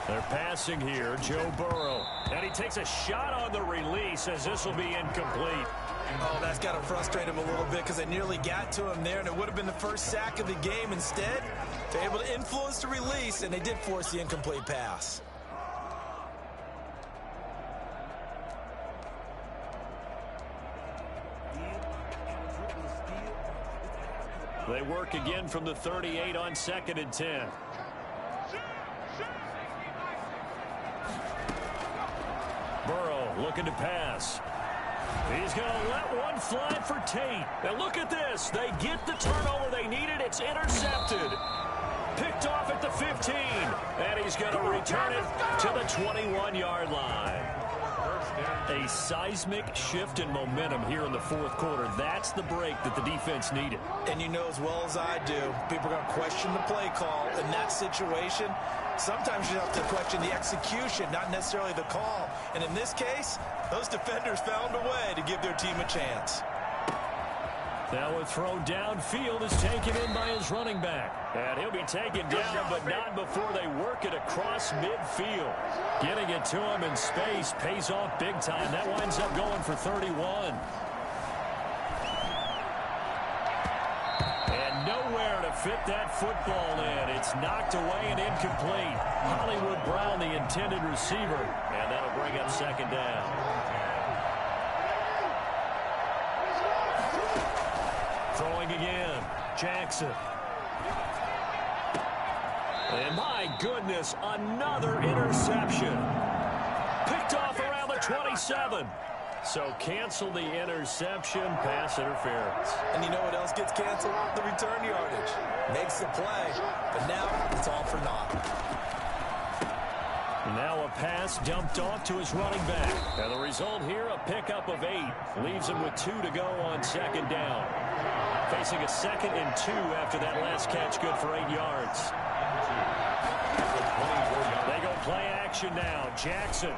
They're passing here, Joe Burrow. And he takes a shot on the release as this will be incomplete. Oh, that's got to frustrate him a little bit because they nearly got to him there, and it would have been the first sack of the game. Instead, they're able to influence the release, and they did force the incomplete pass. They work again from the 38 on 2nd and 10. Burrow looking to pass. He's going to let one fly for Tate. Now look at this. They get the turnover they needed. It's intercepted. Picked off at the 15. And he's going to return it to the 21-yard line. A seismic shift in momentum here in the fourth quarter. That's the break that the defense needed. And you know as well as I do, people are going to question the play call in that situation. Sometimes you have to question the execution, not necessarily the call. And in this case, those defenders found a way to give their team a chance. Now a throw downfield is taken in by his running back. And he'll be taken down, but not before they work it across midfield. Getting it to him in space pays off big time. That winds up going for 31. And nowhere to fit that football in. It's knocked away and incomplete. Hollywood Brown, the intended receiver. And that'll bring up 2nd down. Throwing again, Jackson. And my goodness, another interception. Picked off around the 27. So cancel the interception, pass interference. And you know what else gets canceled? The return yardage. Makes the play, but now it's all for naught. Now a pass dumped off to his running back. And the result here, a pickup of 8. Leaves him with 2 to go on 2nd down. Facing a 2nd and 2 after that last catch, good for 8 yards. They go play action now. Jackson.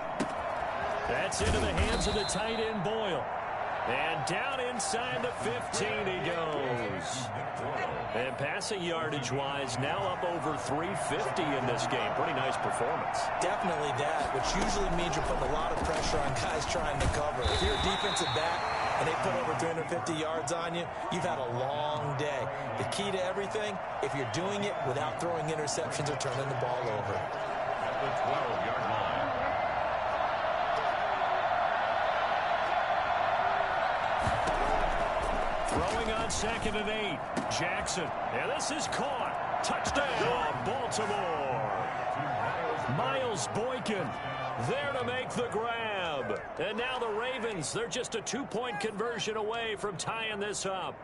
That's into the hands of the tight end, Boyle. And down inside the 15 he goes. And passing yardage-wise, now up over 350 in this game. Pretty nice performance. Definitely that, which usually means you're putting a lot of pressure on guys trying to cover. If you're a defensive back and they put over 350 yards on you, you've had a long day. The key to everything, if you're doing it without throwing interceptions or turning the ball over. At the 12-yard line. Throwing on 2nd and 8. Jackson. And this is caught. Touchdown, Baltimore. Miles Boykin there to make the grab. And now the Ravens, they're just a 2-point conversion away from tying this up.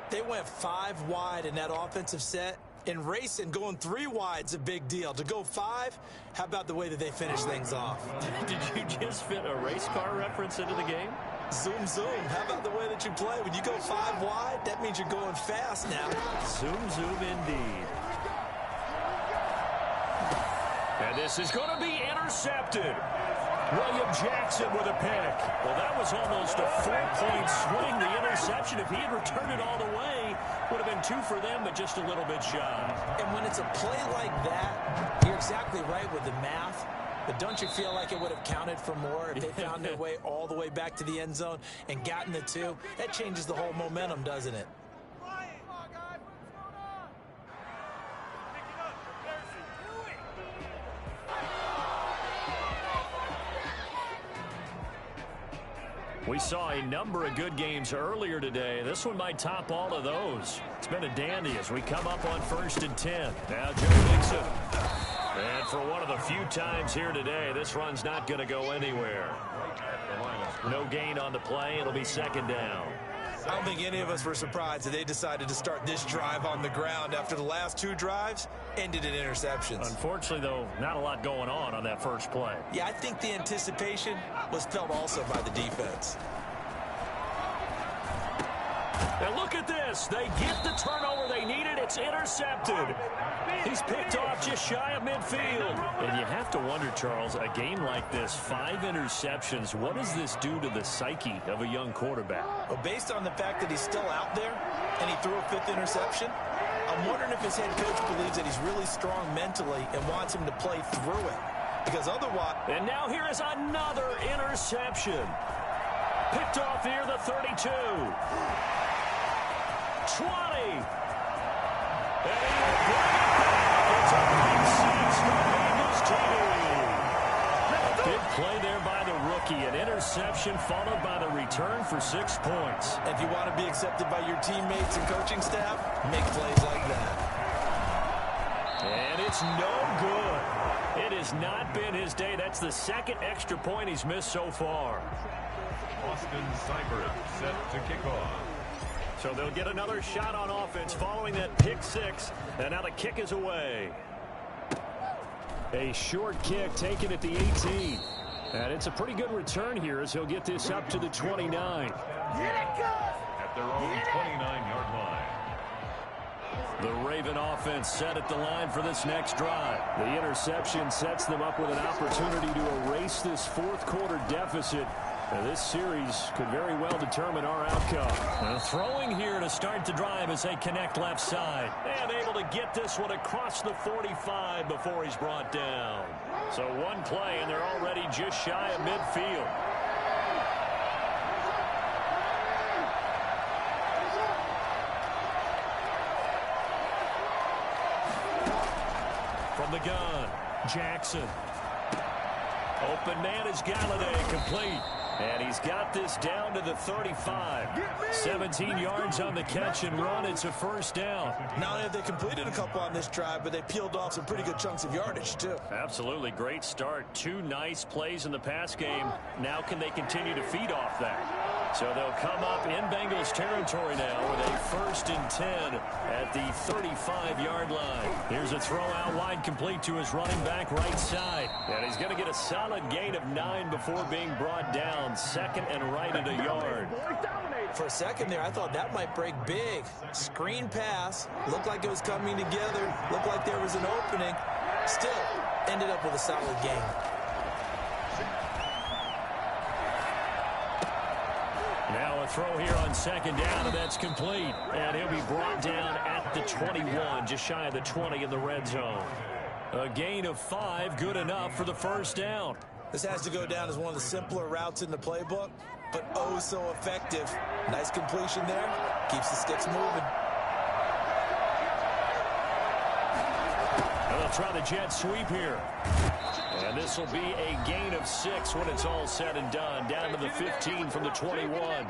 They went 5 wide in that offensive set. And racing, going 3 wide's a big deal. To go 5, how about the way that they finish things off? Did you just fit a race car reference into the game? Zoom, zoom. How about the way that you play? When you go 5 wide, that means you're going fast now. Zoom, zoom indeed. And this is going to be intercepted. William Jackson with a pick. Well, that was almost a 4-point swing, the interception. If he had returned it all the way, would have been 2 for them, but just a little bit shy. And when it's a play like that, you're exactly right with the math. But don't you feel like it would have counted for more if they found their way all the way back to the end zone and gotten the 2? That changes the whole momentum, doesn't it? We saw a number of good games earlier today. This one might top all of those. It's been a dandy as we come up on 1st and 10. Now Joe Mixon. And for one of the few times here today, this run's not going to go anywhere. No gain on the play. It'll be 2nd down. I don't think any of us were surprised that they decided to start this drive on the ground after the last 2 drives ended in interceptions. Unfortunately, though, not a lot going on that first play. Yeah, I think the anticipation was felt also by the defense. And look at this. They get the turnover they needed. It's intercepted. He's picked off just shy of midfield. And you have to wonder, Charles, a game like this, 5 interceptions, what does this do to the psyche of a young quarterback? Well, based on the fact that he's still out there and he threw a 5th interception, I'm wondering if his head coach believes that he's really strong mentally and wants him to play through it. Because otherwise... And now here is another interception. Picked off here, the 32. 20. And he will bring it back. It's a big 6 for Bengals TV. Big play there by the rookie. An interception followed by the return for 6 points. If you want to be accepted by your teammates and coaching staff, make plays like that. And it's no good. It has not been his day. That's the 2nd extra point he's missed so far. Austin Seibert set to kick off. So they'll get another shot on offense following that pick 6. And now the kick is away. A short kick taken at the 18. And it's a pretty good return here as he'll get this up to the 29. At their own 29-yard line. The Raven offense set at the line for this next drive. The interception sets them up with an opportunity to erase this 4th quarter deficit. Now, this series could very well determine our outcome. Throwing here to start the drive as they connect left side. And able to get this one across the 45 before he's brought down. So one play, and they're already just shy of midfield. From the gun, Jackson. Open man is Galladay, complete. And he's got this down to the 35. 17 yards on the catch and run. It's a 1st down. Not only have they completed a couple on this drive, but they peeled off some pretty good chunks of yardage, too. Absolutely. Great start. 2 nice plays in the pass game. Now can they continue to feed off that? So they'll come up in Bengals territory now with a 1st and 10 at the 35-yard line. Here's a throw out wide, complete to his running back right side. And he's going to get a solid gain of 9 before being brought down. 2nd and right at a yard. For a second there, I thought that might break big. Screen pass. Looked like it was coming together. Looked like there was an opening. Still ended up with a solid gain. Now a throw here on 2nd down, and that's complete. And he'll be brought down at the 21, just shy of the 20 in the red zone. A gain of 5, good enough for the 1st down. This has to go down as one of the simpler routes in the playbook, but oh so effective. Nice completion there. Keeps the sticks moving. And they'll try the jet sweep here. And this will be a gain of 6 when it's all said and done. Down to the 15 from the 21.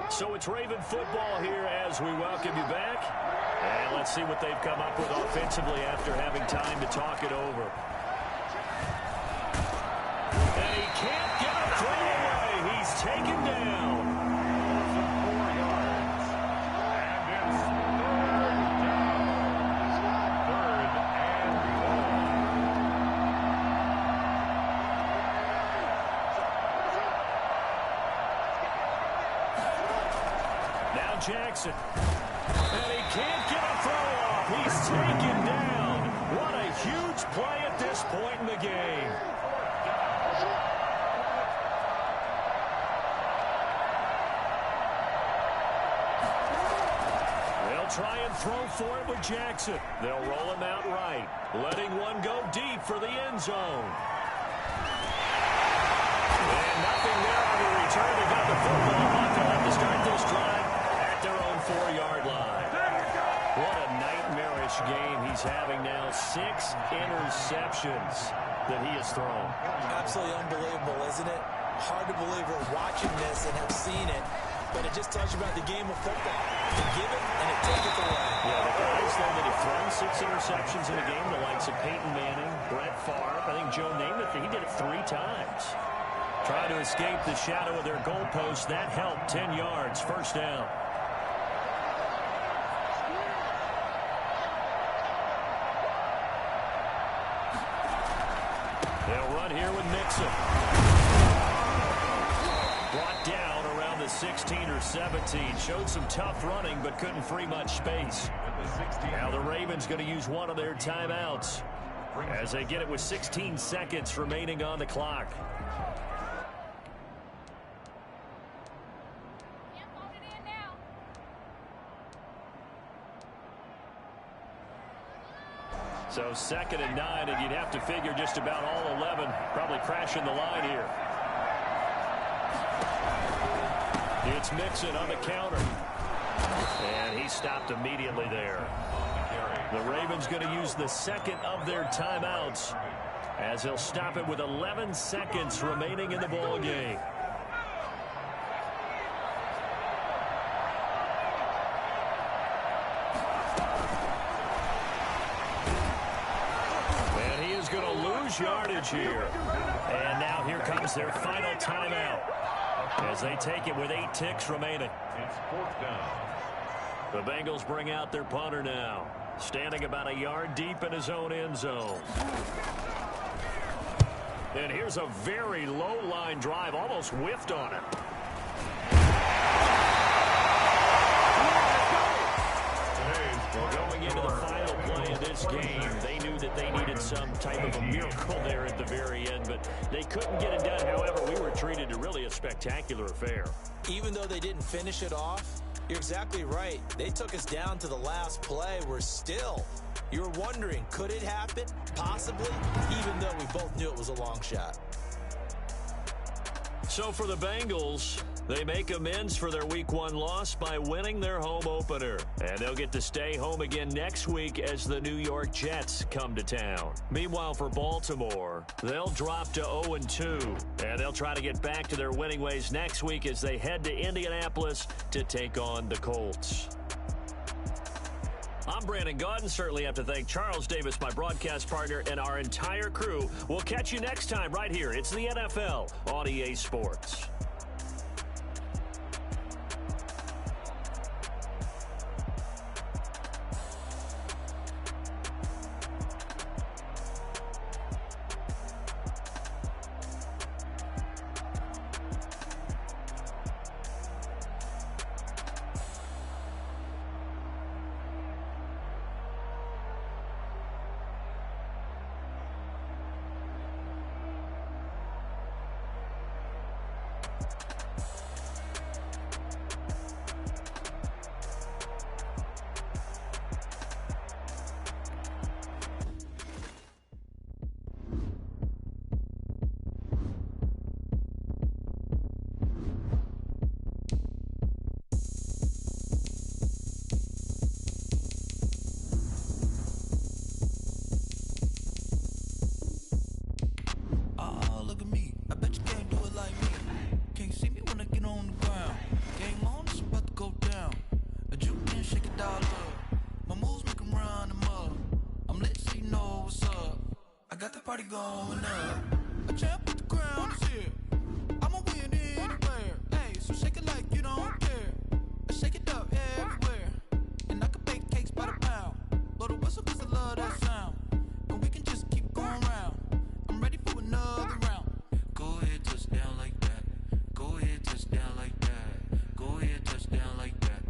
So it's Raven football here as we welcome you back. And let's see what they've come up with offensively after having time to talk it over. And he can't get a throw away. He's taken down. 4 yards. And it's 3rd down. Now Jackson. And he can't get a throw off. He's taken down. What a huge play at this point in the game. They'll try and throw for it with Jackson. They'll roll him out right, letting one go deep for the end zone. And nothing there on the return. They got the football, but they'll have to start this drive at their own 4-yard line. What a nightmarish game he's having now. 6 interceptions that he has thrown. Absolutely unbelievable, isn't it? Hard to believe we're watching this and have seen it, but it just tells you about the game of football. You give it and it taketh away. Yeah, the guys there that have thrown 6 interceptions in a game, the likes of Peyton Manning, Brett Favre, I think Joe Namath, he did it 3 times. Trying to escape the shadow of their goalpost. That helped. 10 yards, first down. They'll run here with Mixon. Brought down around the 16 or 17. Showed some tough running, but couldn't free much space. Now the Ravens going to use one of their timeouts as they get it with 16 seconds remaining on the clock. So 2nd and 9, and you'd have to figure just about all 11 probably crashing the line here. It's Mixon on the counter. And he stopped immediately there. The Ravens going to use the 2nd of their timeouts as they'll stop it with 11 seconds remaining in the ball game. Yardage here. And now here comes their final timeout as they take it with 8 ticks remaining. It's 4th down. The Bengals bring out their punter now, standing about a yard deep in his own end zone. And here's a very low line drive, almost whiffed on it. Well, going into the final play of this game, they knew that they needed some type of a miracle there at the very end, but they couldn't get it done. However, we were treated to really a spectacular affair. Even though they didn't finish it off, you're exactly right. They took us down to the last play. We're still, you're wondering, could it happen? Possibly, even though we both knew it was a long shot. So for the Bengals, they make amends for their Week 1 loss by winning their home opener. And they'll get to stay home again next week as the New York Jets come to town. Meanwhile, for Baltimore, they'll drop to 0-2. And they'll try to get back to their winning ways next week as they head to Indianapolis to take on the Colts. I'm Brandon Gaudin. Certainly have to thank Charles Davis, my broadcast partner, and our entire crew. We'll catch you next time right here. It's the NFL on EA Sports. Going up. A champ with the crown is here. I'ma win anywhere. Hey, so shake it like you don't care. I shake it up everywhere. And I can bake cakes by the pound. Blow the whistle cause I love that sound. And we can just keep going round. I'm ready for another round. Go ahead, touch down like that. Go ahead, touch down like that. Go ahead, touch down like that.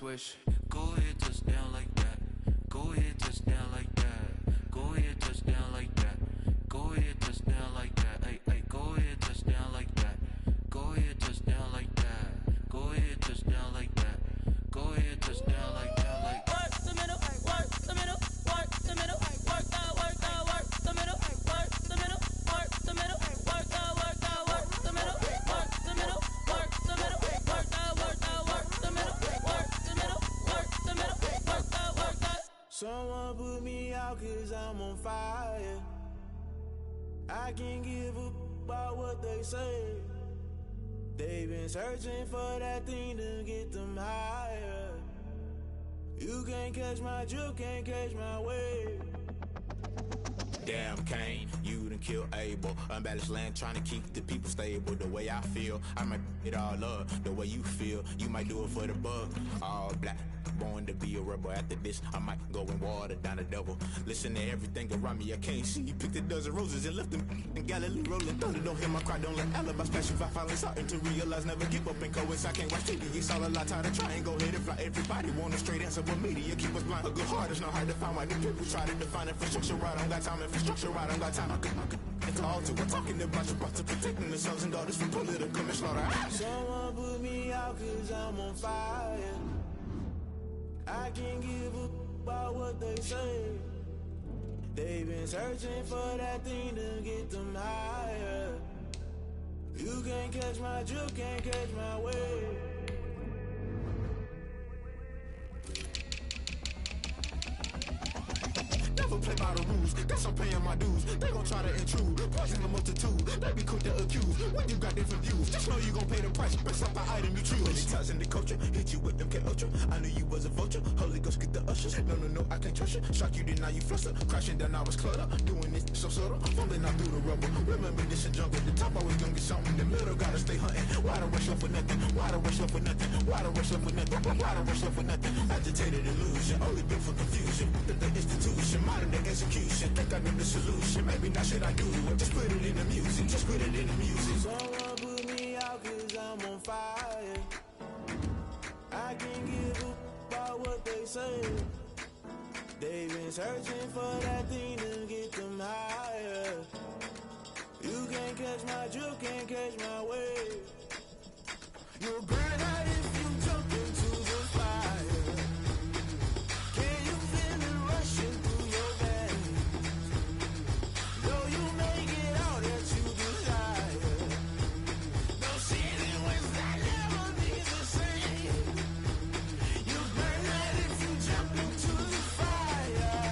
swish. Go ahead, touchdown like that. Go ahead, touchdown like that. Go ahead, touchdown like that. Go ahead, touchdown like that. Hey, hey, go ahead, touchdown like that. Go ahead, touchdown like that. Go ahead, touchdown like that. Go ahead, touchdown like that. Like work the middle, work the middle, work the middle, work that, work the middle, work the middle, work the middle, work that, work the middle, work the middle, work the middle, work that, work the middle, work the middle, work the middle, work that. Someone put me out 'cause I'm on fire. I can't give up about what they say. They've been searching for that thing to get them higher. You can't catch my drift, can't catch my wave. Damn, Kane, you done killed Abel. Unbalanced land, trying to keep the people stable. The way I feel, I might it all up. The way you feel, you might do it for the bug. All black, born to be a rebel. After this, I might go and water down the devil. Listen to everything around me, I can't see. Picked a dozen roses and left them in Galilee rolling thunder. Don't hear my cry, don't let alibis pass you. If I finally starting to realize, never give up and coincide. I can't watch TV, it's all a lot. Time to try and go ahead and fly. Everybody want a straight answer, but media keep us blind. A good heart is not hard to find. Why do people try to define infrastructure right? I don't got time, infrastructure right, I don't got time. I could it's all to. We're talking about you, about to protecting the sons and daughters from political manslaughter. Someone put me out 'cause I'm on fire. I can't give up about what they say. They've been searching for that thing to get them higher. You can't catch my drift, can't catch my wave. Never play by the rules, guess I'm paying my dues. They gon' try to intrude, poison the multitude. They be quick to accuse when you got different views. Just know you gon' pay the price, best up the item you choose. Many ties in the culture, hit you with them K-Ultra. I knew you was a vulture, Holy Ghost get the ushers. No, I can't trust you. Shock you, then now you fluster. Crashing down, I was cluttered. Doing this so subtle, fumbling out through the rubble. Remember this and jungle, the top always gonna get something. The middle gotta stay hunting. Why the rush up for nothing? Why the rush up for nothing? Why the rush up for nothing? Why the rush up for nothing? Agitated illusion, only built for confusion. The institution, modern day execution. Think I know the solution. Maybe not should I do it? Just put it in the music. Just put it in the music. Someone put me out 'cause I'm on fire. I can't give up about what they say. They've been searching for that thing to get them higher. You can't catch my drift, can't catch my wave. You'll burn out if you jump into the fire. Can you feel it rushing through your veins? Though you make it all that you desire. No ceiling wins that never be the same. You burn out if you jump into the fire.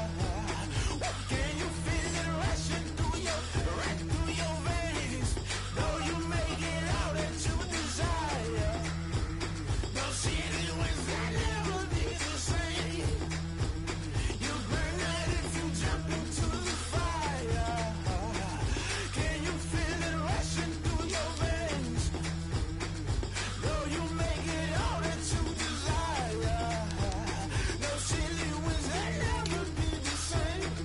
Can you feel it rushing through your veins? Though you make it all that you desire. No ceiling wins that never be the same. You burn out if you jump into the fire. Can you feel it rushing through your veins? Though you make it all that you desire. No ceiling wins that never be the same.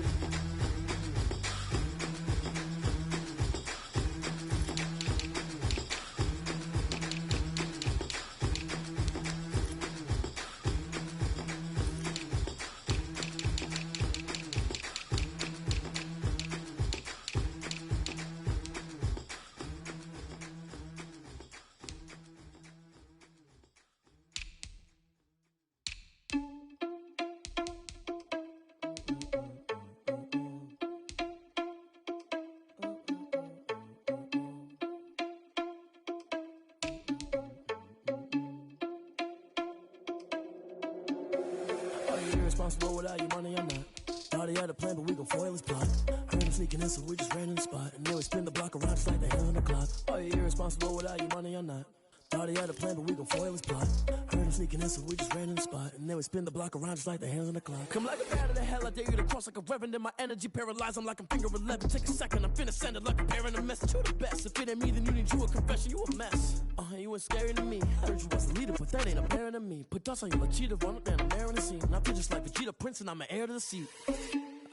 Are you irresponsible without your money or not? Thought he had a plan, but we gon' foil his plot. Heard him sneaking in, so we just ran in the spot. And then we spin the block around just like the hands on the clock. Are you irresponsible without your money or not? Thought he had a plan, but we gon' foil his plot. Heard him sneaking in, so we just ran in the spot. And then we spin the block around just like the hands on the clock. Come like a bat of the hell, I dare you to cross like a reverend. And my energy paralyzed, I'm like I'm finger 11. Take a second, I'm finna send it like a parent a message. You the best, if it ain't me, then you need you a confession. You a mess, you ain't scary to me. Heard you was the leader, but that ain't apparent to me. Put dust on you like cheetah, run up and I'm there in the scene. And I feel just like Vegeta Prince and I'm an heir to the seat.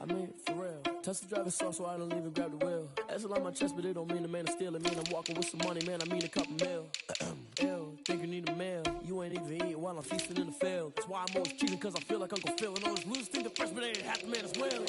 I mean, for real. Touch the driver's sauce so I don't even grab the wheel. That's on my chest, but it don't mean the man is stealing. It mean I'm walking with some money, man. I mean a couple mil. Ew, think you need a meal. You ain't even eating while I'm feasting in the field. That's why I'm always cheating, cause I feel like Uncle Phil. And all those losers think the freshman ain't half the man as well.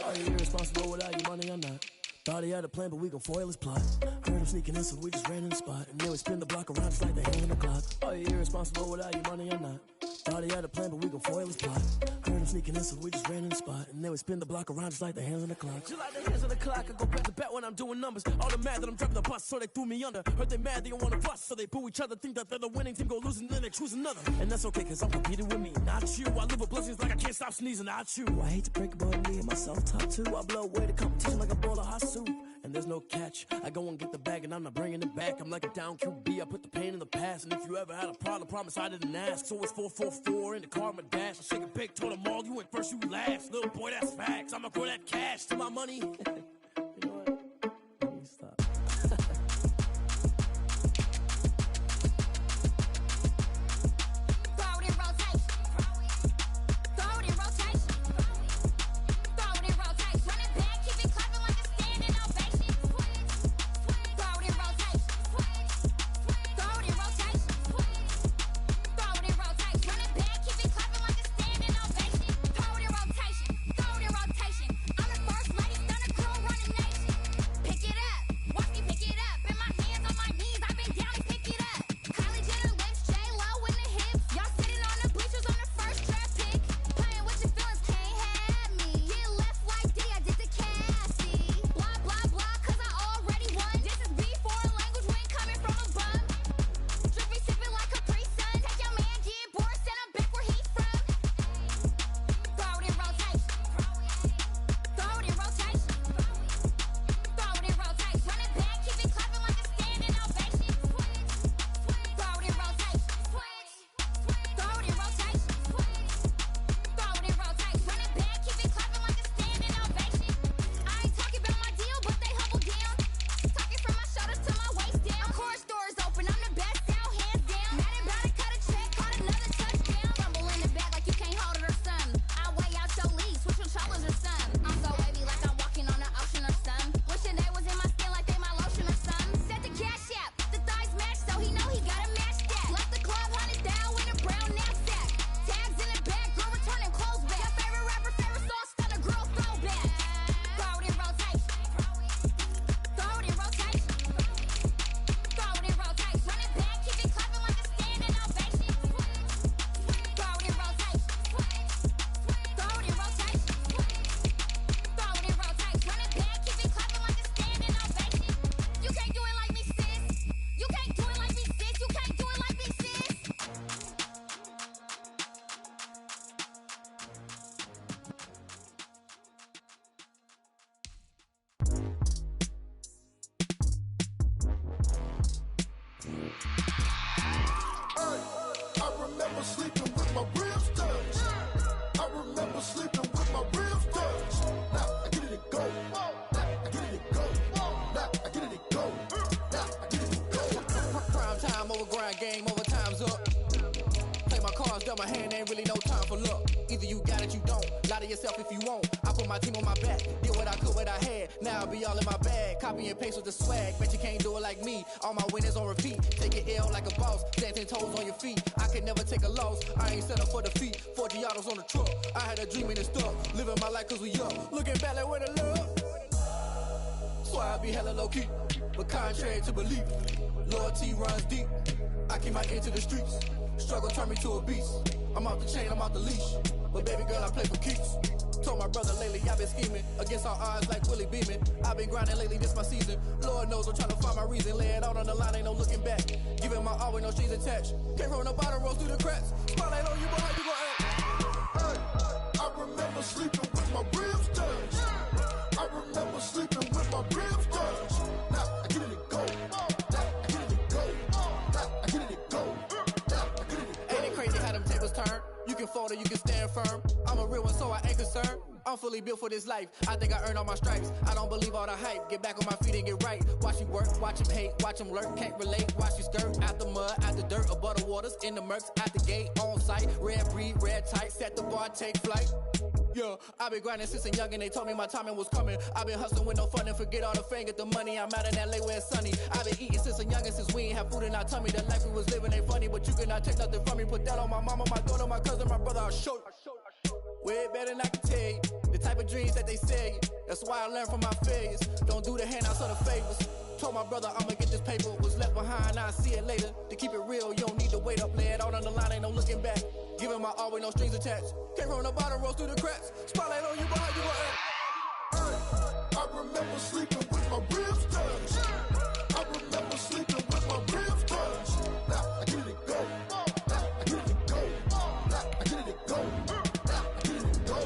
Are you irresponsible without your money or not? Thought he had a plan, but we gon' foil his plot. Heard him sneaking in, so we just ran in the spot. And then we spin the block around just like the hand on the clock. Are you irresponsible without your money or not? Thought he had a plan, but we gon' foil his plot. Heard him sneaking in, so we just ran in the spot. And then we spin the block around just like the hands on the clock. Just like the hands on the clock, I go back to back when I'm doing numbers. All the mad that I'm driving the bus, so they threw me under. Heard they mad, they don't wanna bust, so they boo each other. Think that they're the winning team, go losing, then they choose another. And that's okay, cause I'm competing with me, not you. I live with blessings like I can't stop sneezing, not you. I hate to break it, but me and myself top two. I blow away the competition like a bowl of hot soup. And there's no catch. I go and get the bag and I'm not bringing it back. I'm like a down QB, I put the pain in the past. And if you ever had a problem, promise I didn't ask. So it's 444 in the car, my dash. I shake a big, told them all, you went first, you last. Little boy, that's facts. I'ma throw that cash to my money. You know what? Let me stop. Game over, time's up. Play my cards, dealt my hand, ain't really no time for luck. Either you got it, you don't. Lie to yourself if you won't. I put my team on my back, did what I could, what I had. Now I'll be all in my bag, copy and paste with the swag. Bet you can't do it like me. All my winners on repeat. Take it L like a boss, stand 10 toes on your feet. I could never take a loss. I ain't set up for defeat. 4 Giottos on the truck. I had a dream and stuff. Living my life cause we up. Looking back like where the love. So I be hella low key, but contrary to belief, loyalty runs deep. I keep my ear to the streets. Struggle turned me to a beast. I'm off the chain, I'm off the leash. But baby girl, I play for keeps. Told my brother lately, I've been scheming against all odds like Willie Beeman. I've been grinding lately, this my season. Lord knows I'm trying to find my reason. Lay it out on the line, ain't no looking back. Giving my all with no strings attached. Came from the bottom, rose through the cracks. Spotlight on you, but how you gon' act? Hey, I remember sleeping with my ribs touched. I remember sleeping with my ribs touched. Now I get it and go. Turn. You can fold or you can stand firm. I'm a real one, so I ain't concerned. I'm fully built for this life. I think I earned all my stripes. I don't believe all the hype. Get back on my feet and get right. Watch him work, watch him hate, watch him lurk. Can't relate, watch you skirt. Out the mud, out the dirt, above the waters, in the murks, out the gate, on site. Red breed, red tight. Set the bar, take flight. Yeah, I been grinding since a young and they told me my timing was coming. I been hustling with no fun and forget all the fame, get the money. I'm out in LA where it's sunny. I been eating since a young and since we ain't have food in our tummy. The life we was living ain't funny, but you cannot take nothing from me. Put that on my mama, my daughter, my cousin, my brother, I'll show you. Way better than I can tell you. The type of dreams that they sell you. That's why I learned from my failures. Don't do the handouts or the favors. Told my brother I'ma get this paper. Was left behind, I'll see it later. To keep it real, you don't need to wait up. Lay it out on the line, ain't no looking back. Giving my all with no strings attached. Came from the bottom, rose through the cracks. Spotlight on you, but how you gon' act? I remember sleeping with my ribs touched. I remember sleeping with my ribs touched. Now I get it go. Now I get it go. Now I get it go. Now I get it go.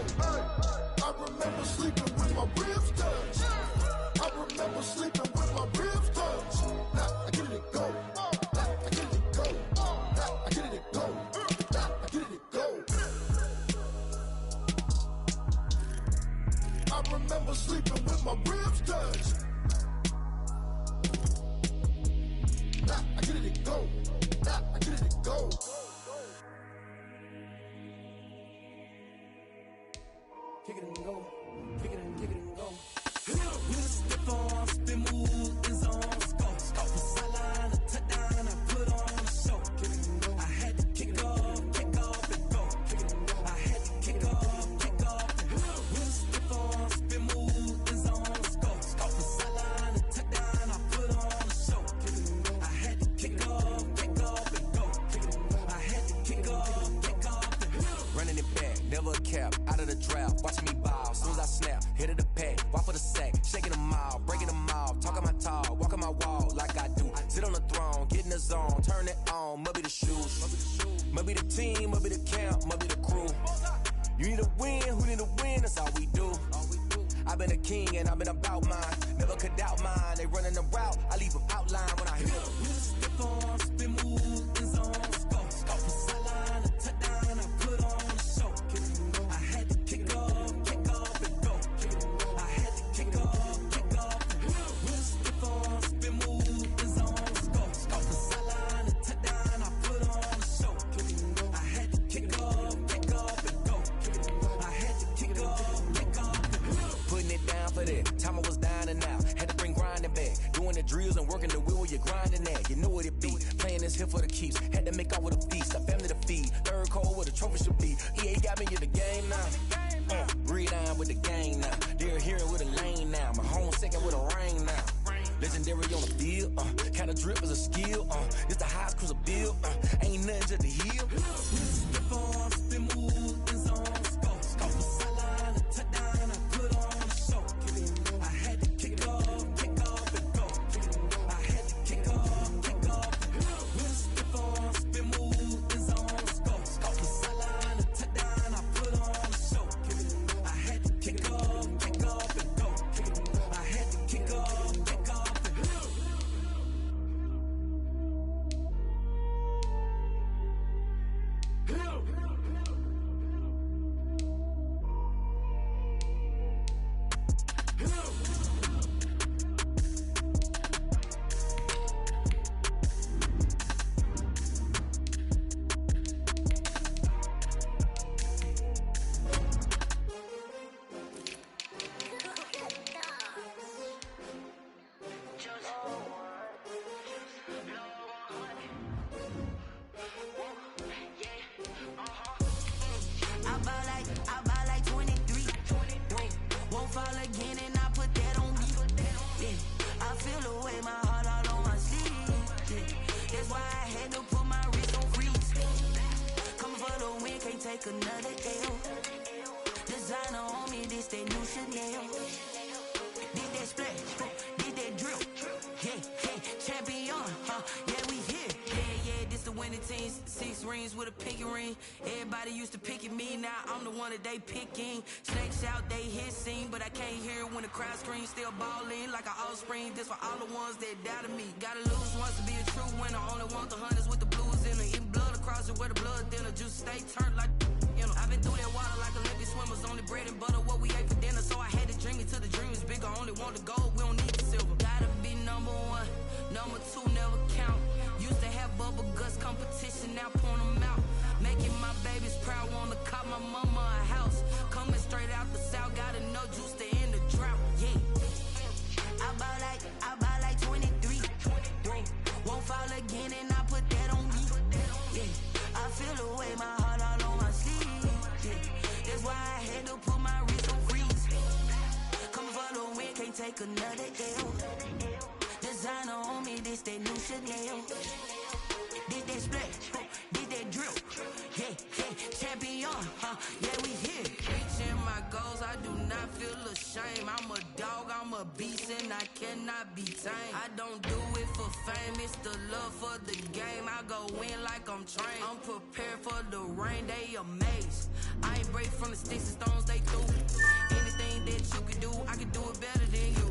I remember sleeping with my ribs touched. I remember sleeping with my ribs touched. Now I get it go. Now I get it go. Now I get it go. Now I get it go. I remember sleeping with my ribs touched. Now I get it go. Now I get it go. Kick it and go. Kick it and go. With a stiff arm, spin move, in zone, scope. Off the sideline, a touchdown, I put on a show. I had to kick off and go. I had to kick off and go. With a stiff arm, spin move, in zone, scope. Off the sideline, a touchdown, I put on a show. I had to kick off and go. I had to kick off and go. Running it back, never a cap, out of the drought, watching me bow. Soon as I snap, hit of the pack, walk for the sack, shaking them out, breaking them out, talking my talk, walking my wall like I do. Sit on the throne, get in the zone, turn it on, must be the shoes, must be the team, must be the camp, must be the crew. You need a win, who need a win, that's all we do. I've been a king and I've been about mine, never could doubt mine. They running the route, I leave them outline when I hit them. With a stiff arm, spin move, in zone, scope. Off the sideline, a touchdown, I put on a show. I had to kick off and go. I had to kick off and go. With a stiff arm, spin move, in zone, scope. Off the sideline, a touchdown, I put on a show. I had to kick off and go. I had to kick off and go. Putting it down for that. Time I was down and out. Had to bring grinding back. Doing the drills and working the wheel where you're grinding at. You know what it be. Playing this here for the keeps. Had to make out with a feast. A family to feed. Third cold where the trophy should be. EA got me in the game now. Breathe on with the game now. They're hearing with a lane now. My home second with a rain now. Legendary on the field. Kinda drip is a skill. It's the highest cruiser bill. Ain't nothing just to heal. Stiff arm, spin move, in zone, scope. Off the sideline, a touchdown, I put on a show. I had to kick off and go. I had to kick off and go. With a stiff arm, spin move, in zone, scope. Off the sideline, a touchdown, I put on a show. I had to kick off and go. I had to kick off and go. I buy like 23. Won't fall again and I put that on me. Yeah, I feel the way, my heart all on my sleeve. Yeah, that's why I had to put my wrist on freeze. Coming for the win, can't take another L. Designer on me, this that new Chanel. Did that splash, did that drip. Yeah, champion, yeah, we here. Yeah, this the winning team. 6 rings with a pinky ring. Everybody used to pick at me, now I'm the one that they picking. Snakes out, they hissing, but I can't hear it when the crowd screams. Still balling like an offspring. This for all the ones that doubted me. Gotta lose once to be a true winner. Only want the hunters with the blues in it. Eating blood across it where the blood thinner. Juice stay turned like, you know. I've been through that water like Olympic swimmers. Only bread and butter, what we ate for dinner. So I had to dream it till the dream is bigger. Only want the gold, we don't need the silver. Gotta be number 1, number 2 never count. Used to have bubble guts competition, now point them out. Making my babies proud, wanna cop my mama a house. Coming straight feel the way my heart all on my sleeve. Yeah. That's why I had to put my wrist on freeze. Coming for the win, can't take another L. Designer on me, this that new Chanel. Did that splash, did that drill. Yeah, champion, yeah, we here. Reaching my goals, I do not feel ashamed. I'm a dog, I'm a beast, and I cannot be tamed. I don't do it for fame, it's the love for the game. I go in like I'm trained. I'm prepared for the rain, they amazed. I ain't break from the sticks and stones they threw. Anything that you can do, I can do it better than you.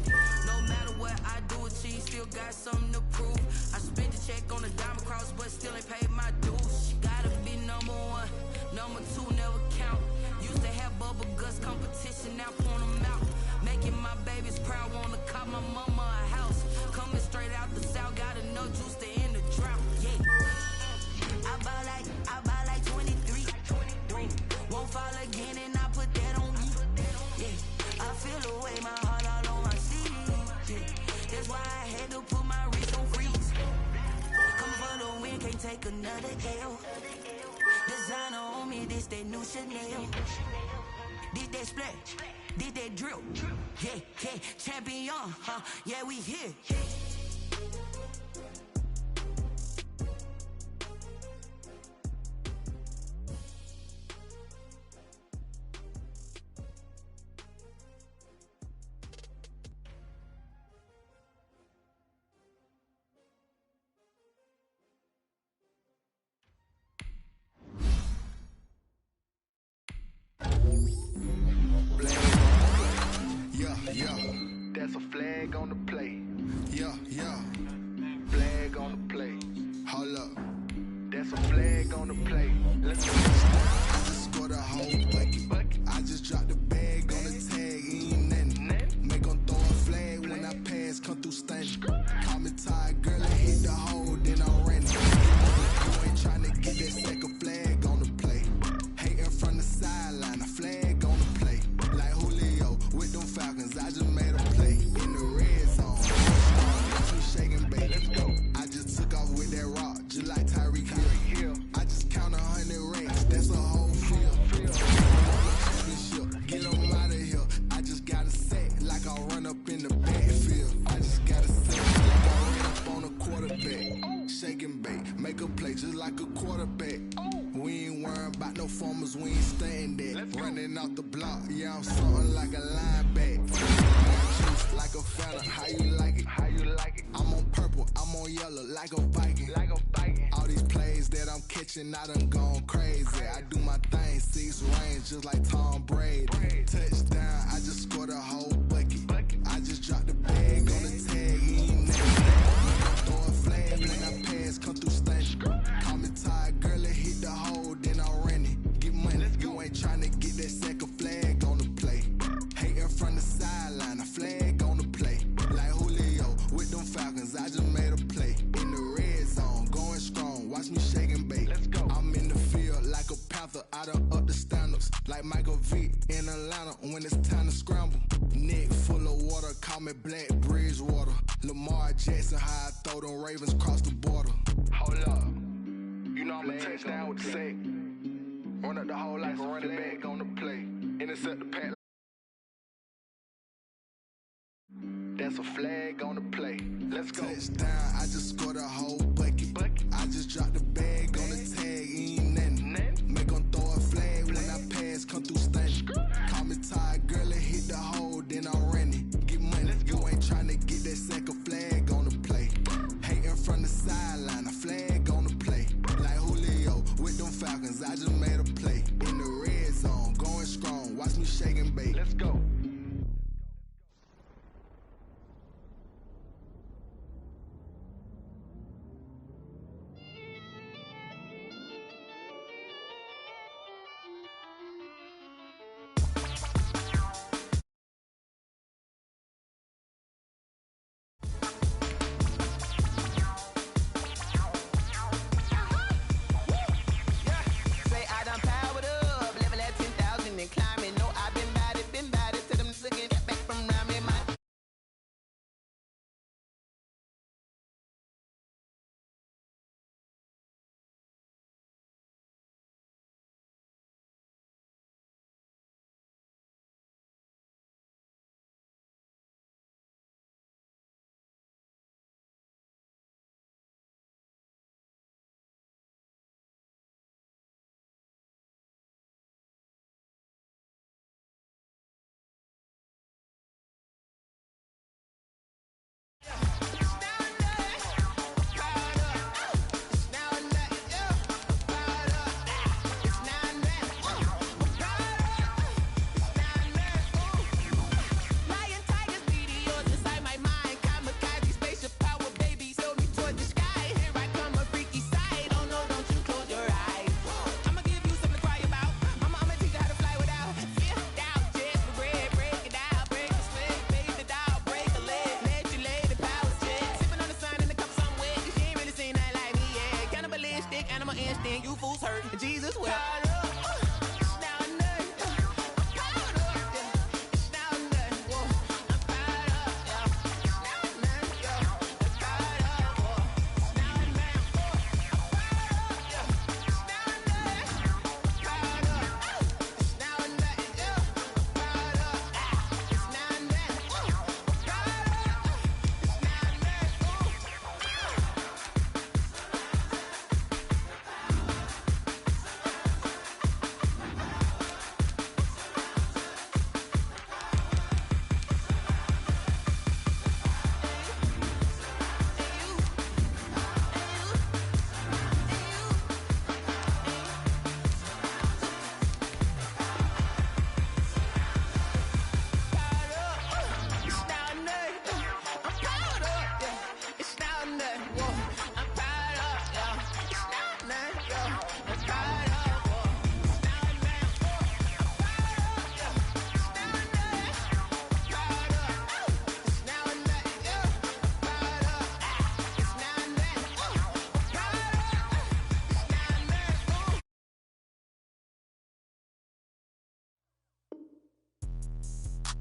No matter what I do, achieve, still got something to prove. I spent the check on the diamond cross, but still ain't paid my dues. Gotta be number one, number two never count. Used to have bubble guts competition, now point them out. Making my babies proud, wanna call my mama a house. Coming straight out the south, got enough juice to end the drought. Yeah, I buy like 23. Won't fall again, and I put that on me. Yeah, I feel the way my heart all on my sleeve. Yeah, that's why I had to put my wrist on freeze. Come for the win, can't take another L. Designer on me, this that new Chanel. Did that splash, did that drill. Yeah, champion, yeah, we here. Yeah, that's a flag on the play. Yeah, flag on the play. Hold up, that's a flag on the play. Let's go. I just scored a whole bucket. I just dropped the bag on the tag, ain't nothing. Make them throw a flag when I pass, come through stunning. Call me tired, girl, I hit the hole, then I ran it. You ain't tryna get that second flag on the play. Hating from the sideline, a flag on the play. Like Julio with them Falcons, I just made a play in the red zone. Watch me shaking, babe. Let's go. I just took off with that rock, just like Tyreek Hill. I just count 100 rings, that's a whole field. Championship, get them out of here. I just got a set like I run up in the backfield. I just got a set like I ran up on a quarterback. Shaking, babe, make a play just like a quarterback. We ain't worrying about no formers, we ain't staying there. Running out the block, yeah, I'm something like a linebacker. Juice like a fella, how you like it? How you like it? I'm on purple, I'm on yellow, like a Viking. All these plays that I'm catching, I done gone crazy. I do my thing, 6 range, just like Tom Brady. Touchdown, I just scored a whole bucket. I just dropped the bag on the tag, ain't nothing. Throw a flag when I pass, come through stunning. Call me tired, girl, it hit the hole, then I ran it. Get money, you ain't tryna get that second flag on the play. Hating from the sideline, a flag on the play. Like Julio with them Falcons, I just made a play. In the red zone, going strong, watch me shaking, babe. Let's go. I'm in the field like a Panther, I done up the standards. Like Michael Vick in Atlanta when it's time to scramble. Neck full of water, call me Black Bridgewater. Lamar Jackson, how I throw them Ravens cross the border. Hold up. You know I'm a touchdown with the sack. Run up the whole like a running back on the play. Intercept the pass. That's a flag on the play. Let's go. Touchdown, I just scored a whole bucket. I just dropped the bag on the tag, ain't nothing. Make them throw a flag when I pass, come through stunning. Call me tired, girl, it hit the hole, then I ran it. Get money, you ain't tryna get that second flag on the play. Hating from the sideline, a flag on the play. Like Julio with them Falcons, I just made a play. In the red zone, going strong, watch me shaking, babe. Let's go. Say I done powered up, level at 10,000 and climbing. No, I've been bad it Jesus will.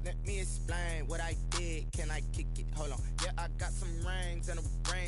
Let me explain what I did. Can I kick it? Hold on. Yeah, I got some rings and a ring.